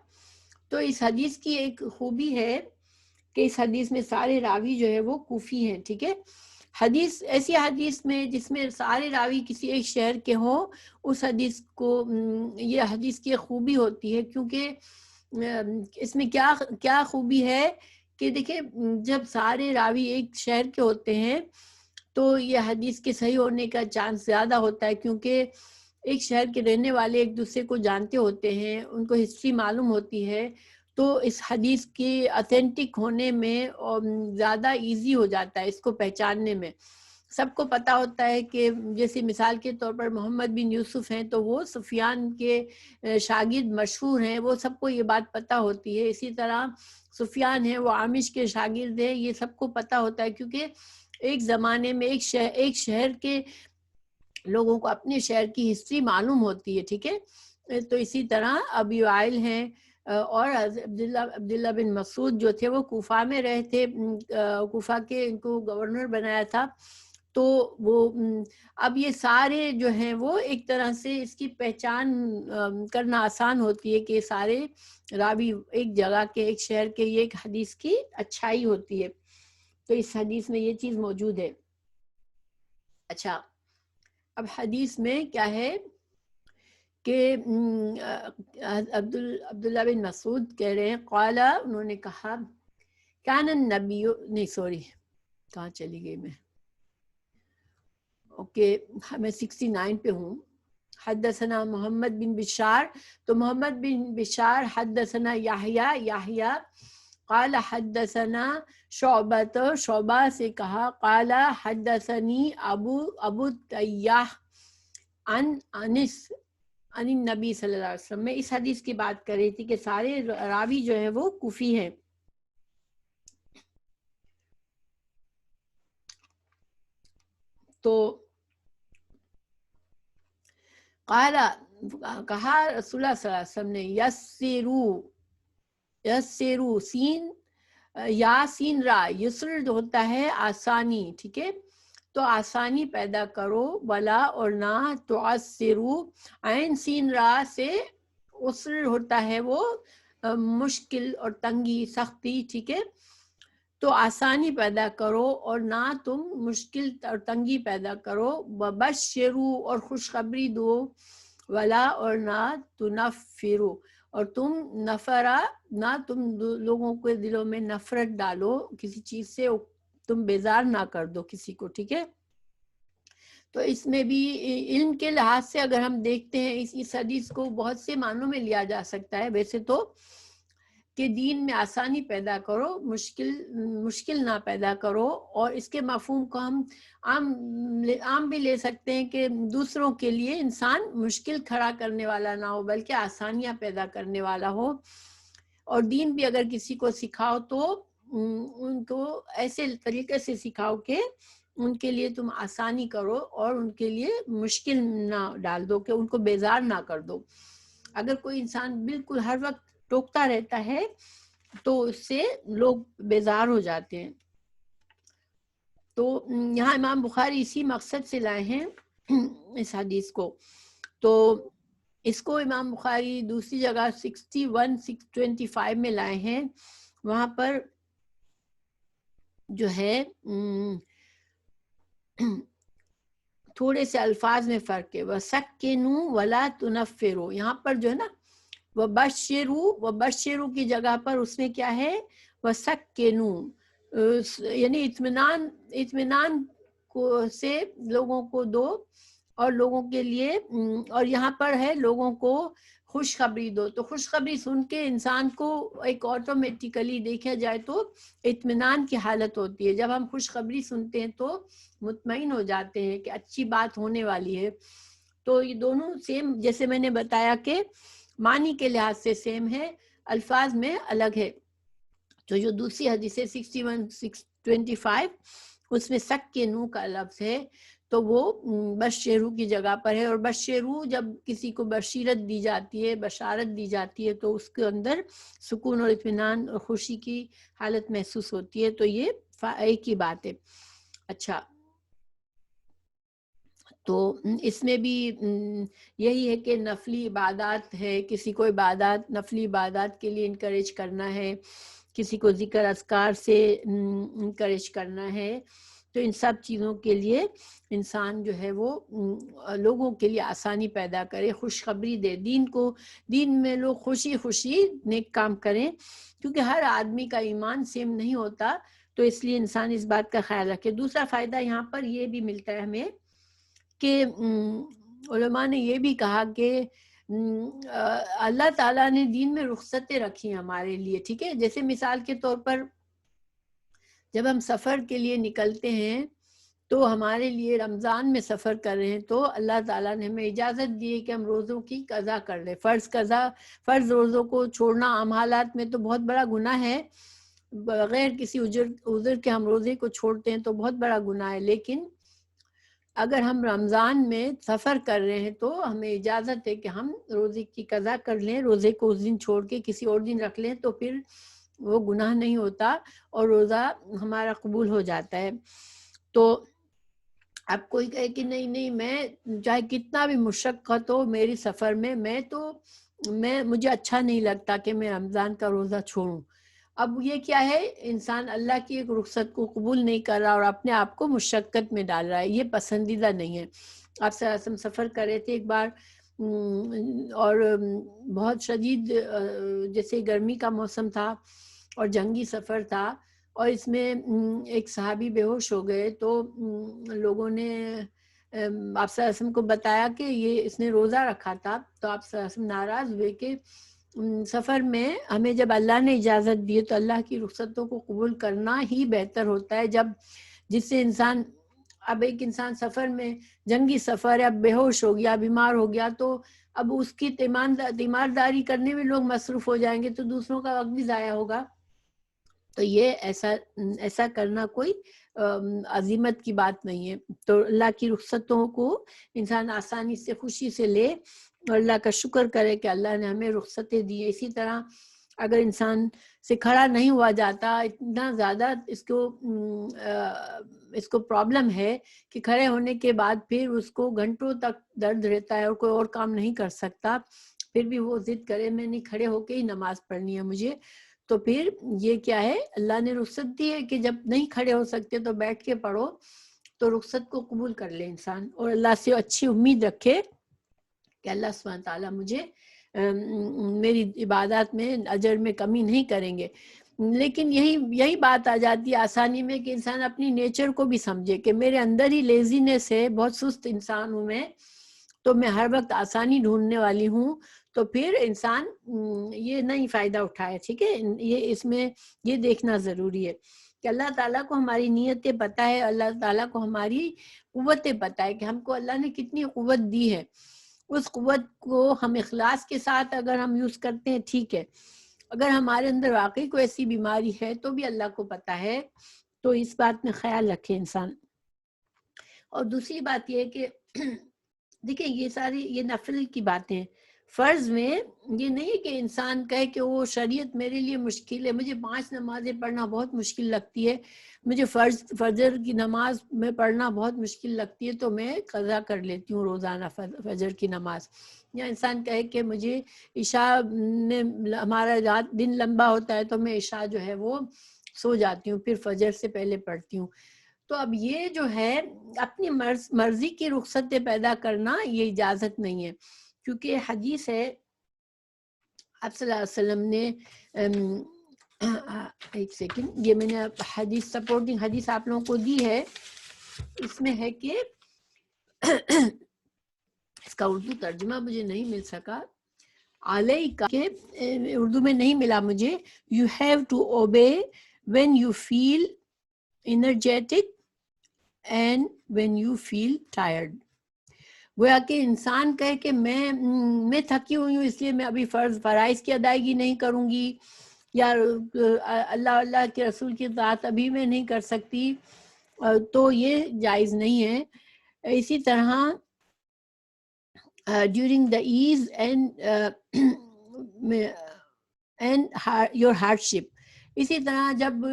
تو اس حدیث کی ایک خوبی ہے کہ اس حدیث میں سارے راوی جو ہے وہ کوفی ہیں. ٹھیک ہے، ایسی حدیث میں جس میں سارے راوی کسی ایک شہر کے ہوں، اس حدیث کو یہ حدیث کی خوبی ہوتی ہے. کیونکہ اس میں کیا خوبی ہے کہ دیکھیں جب سارے راوی ایک شہر کے ہوتے ہیں تو یہ حدیث کے صحیح ہونے کا چانس زیادہ ہوتا ہے، کیونکہ ایک شہر کے رہنے والے ایک دوسرے کو جانتے ہوتے ہیں، ان کو ہسٹری معلوم ہوتی ہے، تو اس حدیث کی اتھینٹک ہونے میں زیادہ ایزی ہو جاتا ہے اس کو پہچاننے میں. سب کو پتہ ہوتا ہے کہ جیسے مثال کے طور پر محمد بن یوسف ہیں تو وہ سفیان کے شاگرد مشہور ہیں، وہ سب کو یہ بات پتہ ہوتی ہے. اسی طرح سفیان ہیں وہ عامش کے شاگرد ہیں، یہ سب کو پتہ ہوتا ہے، کیونکہ ایک زمانے میں ایک شہر کے لوگوں کو اپنے شہر کی ہسٹری معلوم ہوتی ہے. ٹھیک ہے، تو اسی طرح ابی وائل ہیں اور عبداللہ بن مسعود جو تھے وہ کوفہ میں رہے تھے، کوفہ کے ان کو گورنر بنایا تھا. تو وہ اب یہ سارے جو ہیں وہ ایک طرح سے اس کی پہچان کرنا آسان ہوتی ہے کہ سارے راوی ایک جگہ کے ایک شہر کے، یہ ایک حدیث کی اچھائی ہوتی ہے. تو اس حدیث میں یہ چیز موجود ہے. اچھا اب حدیث میں کیا ہے کہ عبداللہ بن مسعود کہہ رہے ہیں قال، انہوں نے کہا کان النبی، نہیں سوری کہاں چلی گئی میں، اوکے میں 69 پہ ہوں. حدثنا محمد بن بشار، تو محمد بن بشار حدثنا یحییٰ قال حدثنا شعبہ سے کہا قال حدثنی ابو تیاح عن انس عن النبی صلی اللہ علیہ وسلم. میں اس حدیث کی بات کر رہی تھی کہ سارے راوی جو ہیں وہ کوفی ہیں. تو قال کہا رسول اللہ صلی اللہ علیہ وسلم نے یسرو سین یا سین را، یسر جو ہوتا ہے آسانی. ٹھیک ہے، تو آسانی پیدا کرو، ولا اور نہ تعسرو، عین سین را سے عسر ہوتا ہے وہ مشکل اور تنگی سختی. ٹھیک ہے، تو آسانی پیدا کرو اور نہ تم مشکل اور تنگی پیدا کرو. وبشرو اور خوشخبری دو، ولا اور نہ تنفرو، اور تم نہ تم لوگوں کے دلوں میں نفرت ڈالو، کسی چیز سے تم بیزار نہ کر دو کسی کو. ٹھیک ہے، تو اس میں بھی علم کے لحاظ سے اگر ہم دیکھتے ہیں اس حدیث کو بہت سے معنوں میں لیا جا سکتا ہے. ویسے تو کہ دین میں آسانی پیدا کرو، مشکل نہ پیدا کرو. اور اس کے مفہوم کو ہم عام بھی لے سکتے ہیں کہ دوسروں کے لیے انسان مشکل کھڑا کرنے والا نہ ہو بلکہ آسانیاں پیدا کرنے والا ہو. اور دین بھی اگر کسی کو سکھاؤ تو ان کو ایسے طریقے سے سکھاؤ کہ ان کے لیے تم آسانی کرو اور ان کے لیے مشکل نہ ڈال دو، کہ ان کو بیزار نہ کر دو. اگر کوئی انسان بالکل ہر وقت ٹوکتا رہتا ہے تو اس سے لوگ بیزار ہو جاتے ہیں. تو یہاں امام بخاری اسی مقصد سے لائے ہیں اس حدیث کو. تو اس کو امام بخاری دوسری جگہ 61-625 میں لائے ہیں. وہاں پر جو ہے تھوڑے سے الفاظ میں فرق ہے. وَسَكِّنُوا وَلَا تُنَفِّرُوا، یہاں پر جو ہے نا وَبَشِّرُوا کی جگہ پر اس میں کیا ہے وَسَكِّنُوا، یعنی اطمینان کو سے لوگوں کو دو اور لوگوں کے لیے، اور یہاں پر ہے لوگوں کو خوشخبری دو. تو خوشخبری سن کے انسان کو ایک آٹومیٹیکلی دیکھا جائے تو اطمینان کی حالت ہوتی ہے. جب ہم خوشخبری سنتے ہیں تو مطمئن ہو جاتے ہیں کہ اچھی بات ہونے والی ہے. تو یہ دونوں سیم، جیسے میں نے بتایا کہ معنی کے لحاظ سے سیم ہے، الفاظ میں الگ ہے. تو جو دوسری حدیث 61-625 اس میں سکینو کا لفظ ہے تو وہ بشیرو کی جگہ پر ہے. اور بشیرو جب کسی کو بشیرت دی جاتی ہے، بشارت دی جاتی ہے تو اس کے اندر سکون اور اطمینان اور خوشی کی حالت محسوس ہوتی ہے. تو یہ ایک ہی بات ہے. اچھا، تو اس میں بھی یہی ہے کہ نفلی عبادات ہے، کسی کو نفلی عبادات کے لیے انکریج کرنا ہے، کسی کو ذکر اذکار سے انکریج کرنا ہے. تو ان سب چیزوں کے لیے انسان جو ہے وہ لوگوں کے لیے آسانی پیدا کرے، خوشخبری دے. دین میں لوگ خوشی نیک کام کریں، کیونکہ ہر آدمی کا ایمان سیم نہیں ہوتا. تو اس لیے انسان اس بات کا خیال رکھے. دوسرا فائدہ یہاں پر یہ بھی ملتا ہے ہمیں کہ علماء نے یہ بھی کہا کہ اللہ تعالیٰ نے دین میں رخصتیں رکھی ہمارے لیے. ٹھیک ہے، جیسے مثال کے طور پر جب ہم سفر کے لیے نکلتے ہیں تو ہمارے لیے رمضان میں سفر کر رہے ہیں تو اللہ تعالیٰ نے ہمیں اجازت دی ہے کہ ہم روزوں کی قضا کر لیں. فرض روزوں کو چھوڑنا عام حالات میں تو بہت بڑا گناہ ہے. بغیر کسی عذر کے ہم روزے کو چھوڑتے ہیں تو بہت بڑا گناہ ہے. لیکن اگر ہم رمضان میں سفر کر رہے ہیں تو ہمیں اجازت ہے کہ ہم روزے کی قضا کر لیں، روزے کو اس دن چھوڑ کے کسی اور دن رکھ لیں، تو پھر وہ گناہ نہیں ہوتا اور روزہ ہمارا قبول ہو جاتا ہے. تو اب کوئی کہے کہ نہیں میں چاہے کتنا بھی مشقت ہو میری سفر میں، مجھے اچھا نہیں لگتا کہ میں رمضان کا روزہ چھوڑوں. اب یہ کیا ہے، انسان اللہ کی ایک رخصت کو قبول نہیں کر رہا اور اپنے آپ کو مشقت میں ڈال رہا ہے. یہ پسندیدہ نہیں ہے. آپ سے ہم سفر کر رہے تھے ایک بار اور بہت شدید جیسے گرمی کا موسم تھا اور جنگی سفر تھا، اور اس میں ایک صحابی بے ہوش ہو گئے. تو لوگوں نے آپ صلی اللہ علیہ وسلم کو بتایا کہ یہ اس نے روزہ رکھا تھا. تو آپ صلی اللہ علیہ وسلم ناراض ہوئے کہ سفر میں ہمیں جب اللہ نے اجازت دی تو اللہ کی رخصتوں کو قبول کرنا ہی بہتر ہوتا ہے. جس سے اب ایک انسان سفر میں جنگی سفر ہے، اب بے ہوش ہو گیا، بیمار ہو گیا، تو اب اس کی تیمارداری کرنے میں لوگ مصروف ہو جائیں گے تو دوسروں کا وقت بھی ضائع ہوگا. تو یہ ایسا کرنا کوئی عظیمت کی بات نہیں ہے. تو اللہ کی رخصتوں کو انسان آسانی سے خوشی سے لے اور اللہ کا شکر کرے کہ اللہ نے ہمیں رخصتیں دی. اسی طرح اگر انسان سے کھڑا نہیں ہوا جاتا، اتنا زیادہ اس کو پرابلم ہے کہ کھڑے ہونے کے بعد پھر اس کو گھنٹوں تک درد رہتا ہے اور کوئی اور کام نہیں کر سکتا، پھر بھی وہ ضد کرے میں نہیں، کھڑے ہو کے ہی نماز پڑھنی ہے مجھے. تو پھر یہ کیا ہے، اللہ نے رخصت دی ہے کہ جب نہیں کھڑے ہو سکتے تو بیٹھ کے پڑھو. تو رخصت کو قبول کر لے انسان اور اللہ سے اچھی امید رکھے کہ اللہ سبحانہ تعالیٰ مجھے میری عبادات میں اجر میں کمی نہیں کریں گے. لیکن یہی بات آ جاتی ہے آسانی میں کہ انسان اپنی نیچر کو بھی سمجھے کہ میرے اندر ہی لیزینس ہے، بہت سست انسان ہوں میں، تو میں ہر وقت آسانی ڈھونڈنے والی ہوں، تو پھر انسان یہ نہیں فائدہ اٹھائے. ٹھیک ہے، یہ اس میں یہ دیکھنا ضروری ہے کہ اللہ تعالیٰ کو ہماری نیتیں پتہ ہے، اللہ تعالیٰ کو ہماری قوتیں پتہ ہے کہ ہم کو اللہ نے کتنی قوت دی ہے. اس قوت کو ہم اخلاص کے ساتھ اگر ہم یوز کرتے ہیں ٹھیک ہے، اگر ہمارے اندر واقعی کوئی ایسی بیماری ہے تو بھی اللہ کو پتہ ہے. تو اس بات میں خیال رکھے انسان. اور دوسری بات یہ ہے کہ دیکھیں یہ ساری یہ نفل کی باتیں، فرض میں یہ نہیں ہے کہ انسان کہے کہ وہ شریعت میرے لیے مشکل ہے، مجھے 5 نمازیں پڑھنا بہت مشکل لگتی ہے، مجھے فجر کی نماز میں پڑھنا بہت مشکل لگتی ہے تو میں قضا کر لیتی ہوں روزانہ فجر کی نماز. یا انسان کہے کہ مجھے عشاء میں ہمارا رات دن لمبا ہوتا ہے تو میں عشاء جو ہے وہ سو جاتی ہوں، پھر فجر سے پہلے پڑھتی ہوں. تو اب یہ جو ہے اپنی مرضی کی رخصتیں پیدا کرنا یہ اجازت نہیں ہے، کیونکہ حدیث ہے آپ صلی اللہ علیہ وسلم نے ایک سیکنڈ، یہ میں نے حدیث سپورٹنگ حدیث آپ لوگوں کو دی ہے. اس میں ہے کہ اس کا اردو ترجمہ مجھے نہیں مل سکا، علیہ کا کہ اردو میں نہیں ملا مجھے. You have to obey when you feel energetic and when you feel tired. گویا کہ انسان کہے کہ میں تھکی ہوئی ہوں اس لیے میں ابھی فرائض کی ادائیگی نہیں کروں گی، یا اللہ کے رسول کی اطاعت ابھی میں نہیں کر سکتی، تو یہ جائز نہیں ہے. اسی طرح during the as and your hardship, اسی طرح جب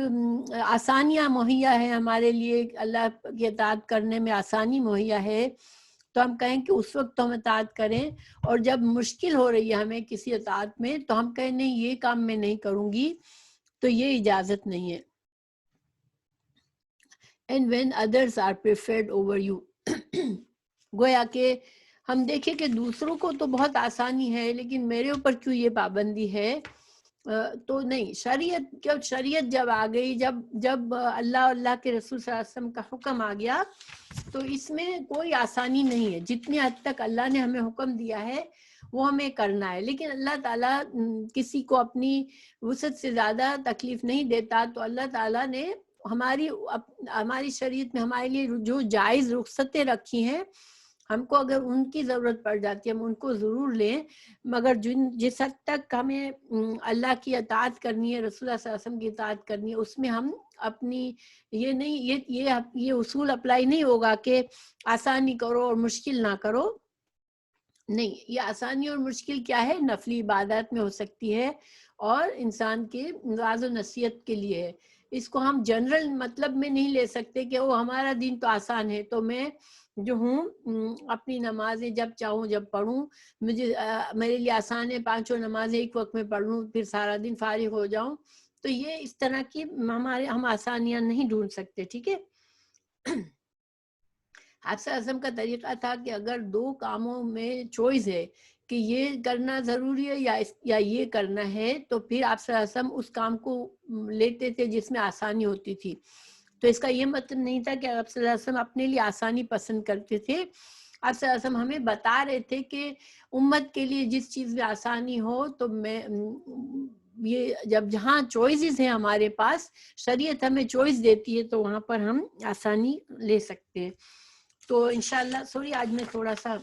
آسانیاں مہیا ہے ہمارے لیے، اللہ کی اطاعت کرنے میں آسانی مہیا ہے تو ہم کہیں کہ اس وقت تو ہم اطاعت کریں، اور جب مشکل ہو رہی ہے ہمیں کسی اطاعت میں تو ہم کہیں نہیں یہ کام میں نہیں کروں گی، تو یہ اجازت نہیں ہے. And when others are preferred over you گویا کہ ہم دیکھیں کہ دوسروں کو تو بہت آسانی ہے لیکن میرے اوپر کیوں یہ پابندی ہے. تو نہیں، شریعت جب آ گئی، جب اللہ کے رسول صلی اللہ علیہ وسلم کا حکم آ گیا تو اس میں کوئی آسانی نہیں ہے. جتنی حد تک اللہ نے ہمیں حکم دیا ہے وہ ہمیں کرنا ہے، لیکن اللہ تعالیٰ کسی کو اپنی وسعت سے زیادہ تکلیف نہیں دیتا. تو اللہ تعالیٰ نے ہماری شریعت میں ہمارے لیے جو جائز رخصتیں رکھی ہیں، ہم کو اگر ان کی ضرورت پڑ جاتی ہے ہم ان کو ضرور لیں، مگر جس حد تک ہمیں اللہ کی اطاعت کرنی ہے، رسول اللہ صلی اللہ علیہ وسلم کی اطاعت کرنی ہے، اس میں ہم اپنی یہ نہیں یہ اصول اپلائی نہیں ہوگا کہ آسانی کرو اور مشکل نہ کرو. نہیں، یہ آسانی اور مشکل کیا ہے، نفلی عبادات میں ہو سکتی ہے اور انسان کے واعظ و نصیحت کے لیے ہے. اس کو ہم جنرل مطلب میں نہیں لے سکتے کہ وہ ہمارا دین تو آسان ہے تو میں جو ہوں اپنی نمازیں جب چاہوں جب پڑھوں، میرے لیے آسان ہے 5 نمازیں ایک وقت میں پڑھ لوں پھر سارا دن فارغ ہو جاؤں. تو یہ اس طرح کی ہم آسانیاں نہیں ڈھونڈ سکتے. ٹھیک ہے، آپ صلی اللہ علیہ وسلم کا طریقہ تھا کہ اگر 2 کاموں میں چوائس ہے کہ یہ کرنا ضروری ہے یا یہ کرنا ہے، تو پھر آپ صلی اللہ علیہ وسلم اس کام کو لیتے تھے جس میں آسانی ہوتی تھی. تو اس کا یہ مطلب نہیں تھا کہ آپ صلی اللہ علیہ وسلم اپنے لیے آسانی پسند کرتے تھے. آپ صلی اللہ علیہ وسلم ہمیں بتا رہے تھے کہ امت کے لیے جس چیز میں آسانی ہو تو میں یہ جہاں چوائسز ہیں ہمارے پاس، شریعت ہمیں چوائس دیتی ہے تو وہاں پر ہم آسانی لے سکتے ہیں. تو انشاءاللہ سوری آج میں تھوڑا سا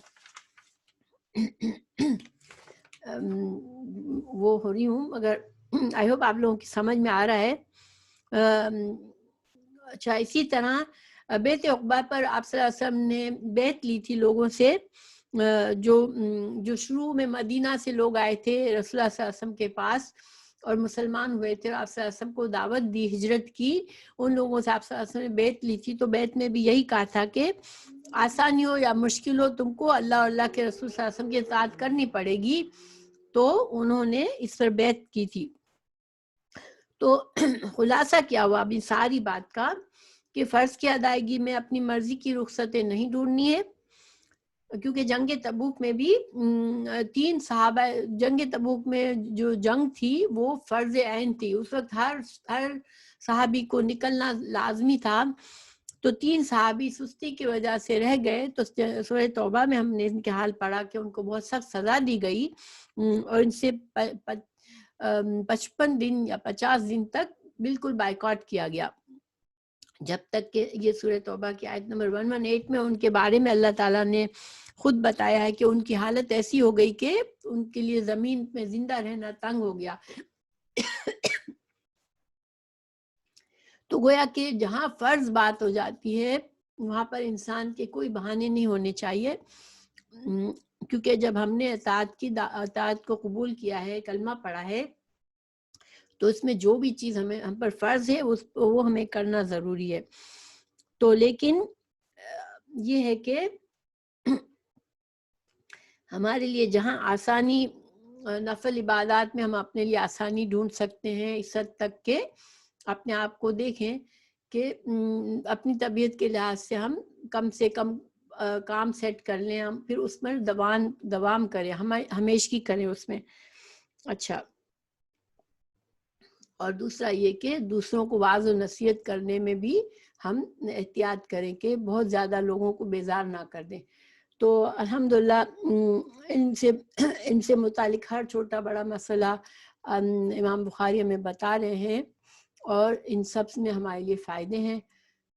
وہ ہو رہی ہوں، مگر آئی ہوپ آپ لوگوں کی سمجھ میں آ رہا ہے. اچھا، اسی طرح بیت عقبہ پر آپ صلی اللہ علیہ وسلم نے بیعت لی تھی لوگوں سے جو شروع میں مدینہ سے لوگ آئے تھے رسول اللہ صلی اللہ علیہ وسلم کے پاس اور مسلمان ہوئے تھے، اور آپ صلی اللہ علیہ وسلم کو دعوت دی ہجرت کی. ان لوگوں سے آپ صلی اللہ علیہ وسلم نے بیعت لی تھی. تو بیعت میں بھی یہی کہا تھا کہ آسانی ہو یا مشکل ہو تم کو اللہ اور اللہ کے رسول صلی اللہ علیہ وسلم کی اطاعت کرنی پڑے گی. تو انہوں نے اس پر بیعت کی تھی. تو خلاصہ کیا ہوا ابھی ساری بات کا کہ فرض کی ادائیگی میں اپنی مرضی کی رخصتیں نہیں ڈھونڈنی ہے، کیونکہ جنگ تبوک میں بھی 3 صحابہ، جنگ تبوک میں جو جنگ تھی وہ فرض عین تھی. اس وقت ہر صحابی کو نکلنا لازمی تھا. تو 3 صحابی سستی کی وجہ سے رہ گئے، تو سورہ توبہ میں ہم نے ان کے حال پڑھا کہ ان کو بہت سخت سزا دی گئی، اور ان سے 55 دن یا 50 دن تک بالکل بائیکاٹ کیا گیا، جب تک کہ یہ سورہ توبہ کی آیت نمبر 118 میں ان کے بارے میں اللہ تعالیٰ نے خود بتایا ہے کہ ان کی حالت ایسی ہو گئی کہ ان کے لیے زمین میں زندہ رہنا تنگ ہو گیا۔ تو گویا کہ جہاں فرض بات ہو جاتی ہے وہاں پر انسان کے کوئی بہانے نہیں ہونے چاہیے، کیونکہ جب ہم نے اطاعت کو قبول کیا ہے، کلمہ پڑھا ہے، تو اس میں جو بھی چیز ہم پر فرض ہے وہ ہمیں کرنا ضروری ہے۔ تو لیکن یہ ہے کہ ہمارے لیے جہاں آسانی، نفل عبادات میں ہم اپنے لیے آسانی ڈھونڈ سکتے ہیں، اس حد تک کہ اپنے آپ کو دیکھیں کہ اپنی طبیعت کے لحاظ سے ہم کم سے کم کام سیٹ کر لیں، ہم پھر اس میں دوام کریں، ہمیشگی کریں اس میں۔ اچھا، اور دوسرا یہ کہ دوسروں کو واعظ و نصیحت کرنے میں بھی ہم احتیاط کریں کہ بہت زیادہ لوگوں کو بیزار نہ کر دیں۔ تو الحمدللہ ان سے متعلق ہر چھوٹا بڑا مسئلہ امام بخاری ہمیں بتا رہے ہیں، اور ان سب میں ہمارے لیے فائدے ہیں۔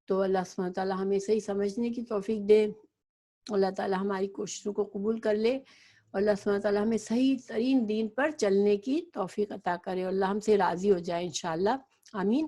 تو اللہ سبحانہ وتعالیٰ ہمیں صحیح سمجھنے کی توفیق دے، اللہ تعالیٰ ہماری کوششوں کو قبول کر لے، اور اللہ سبحانہ وتعالیٰ ہمیں صحیح ترین دین پر چلنے کی توفیق عطا کرے، اور اللہ ہم سے راضی ہو جائے انشاءاللہ، آمین۔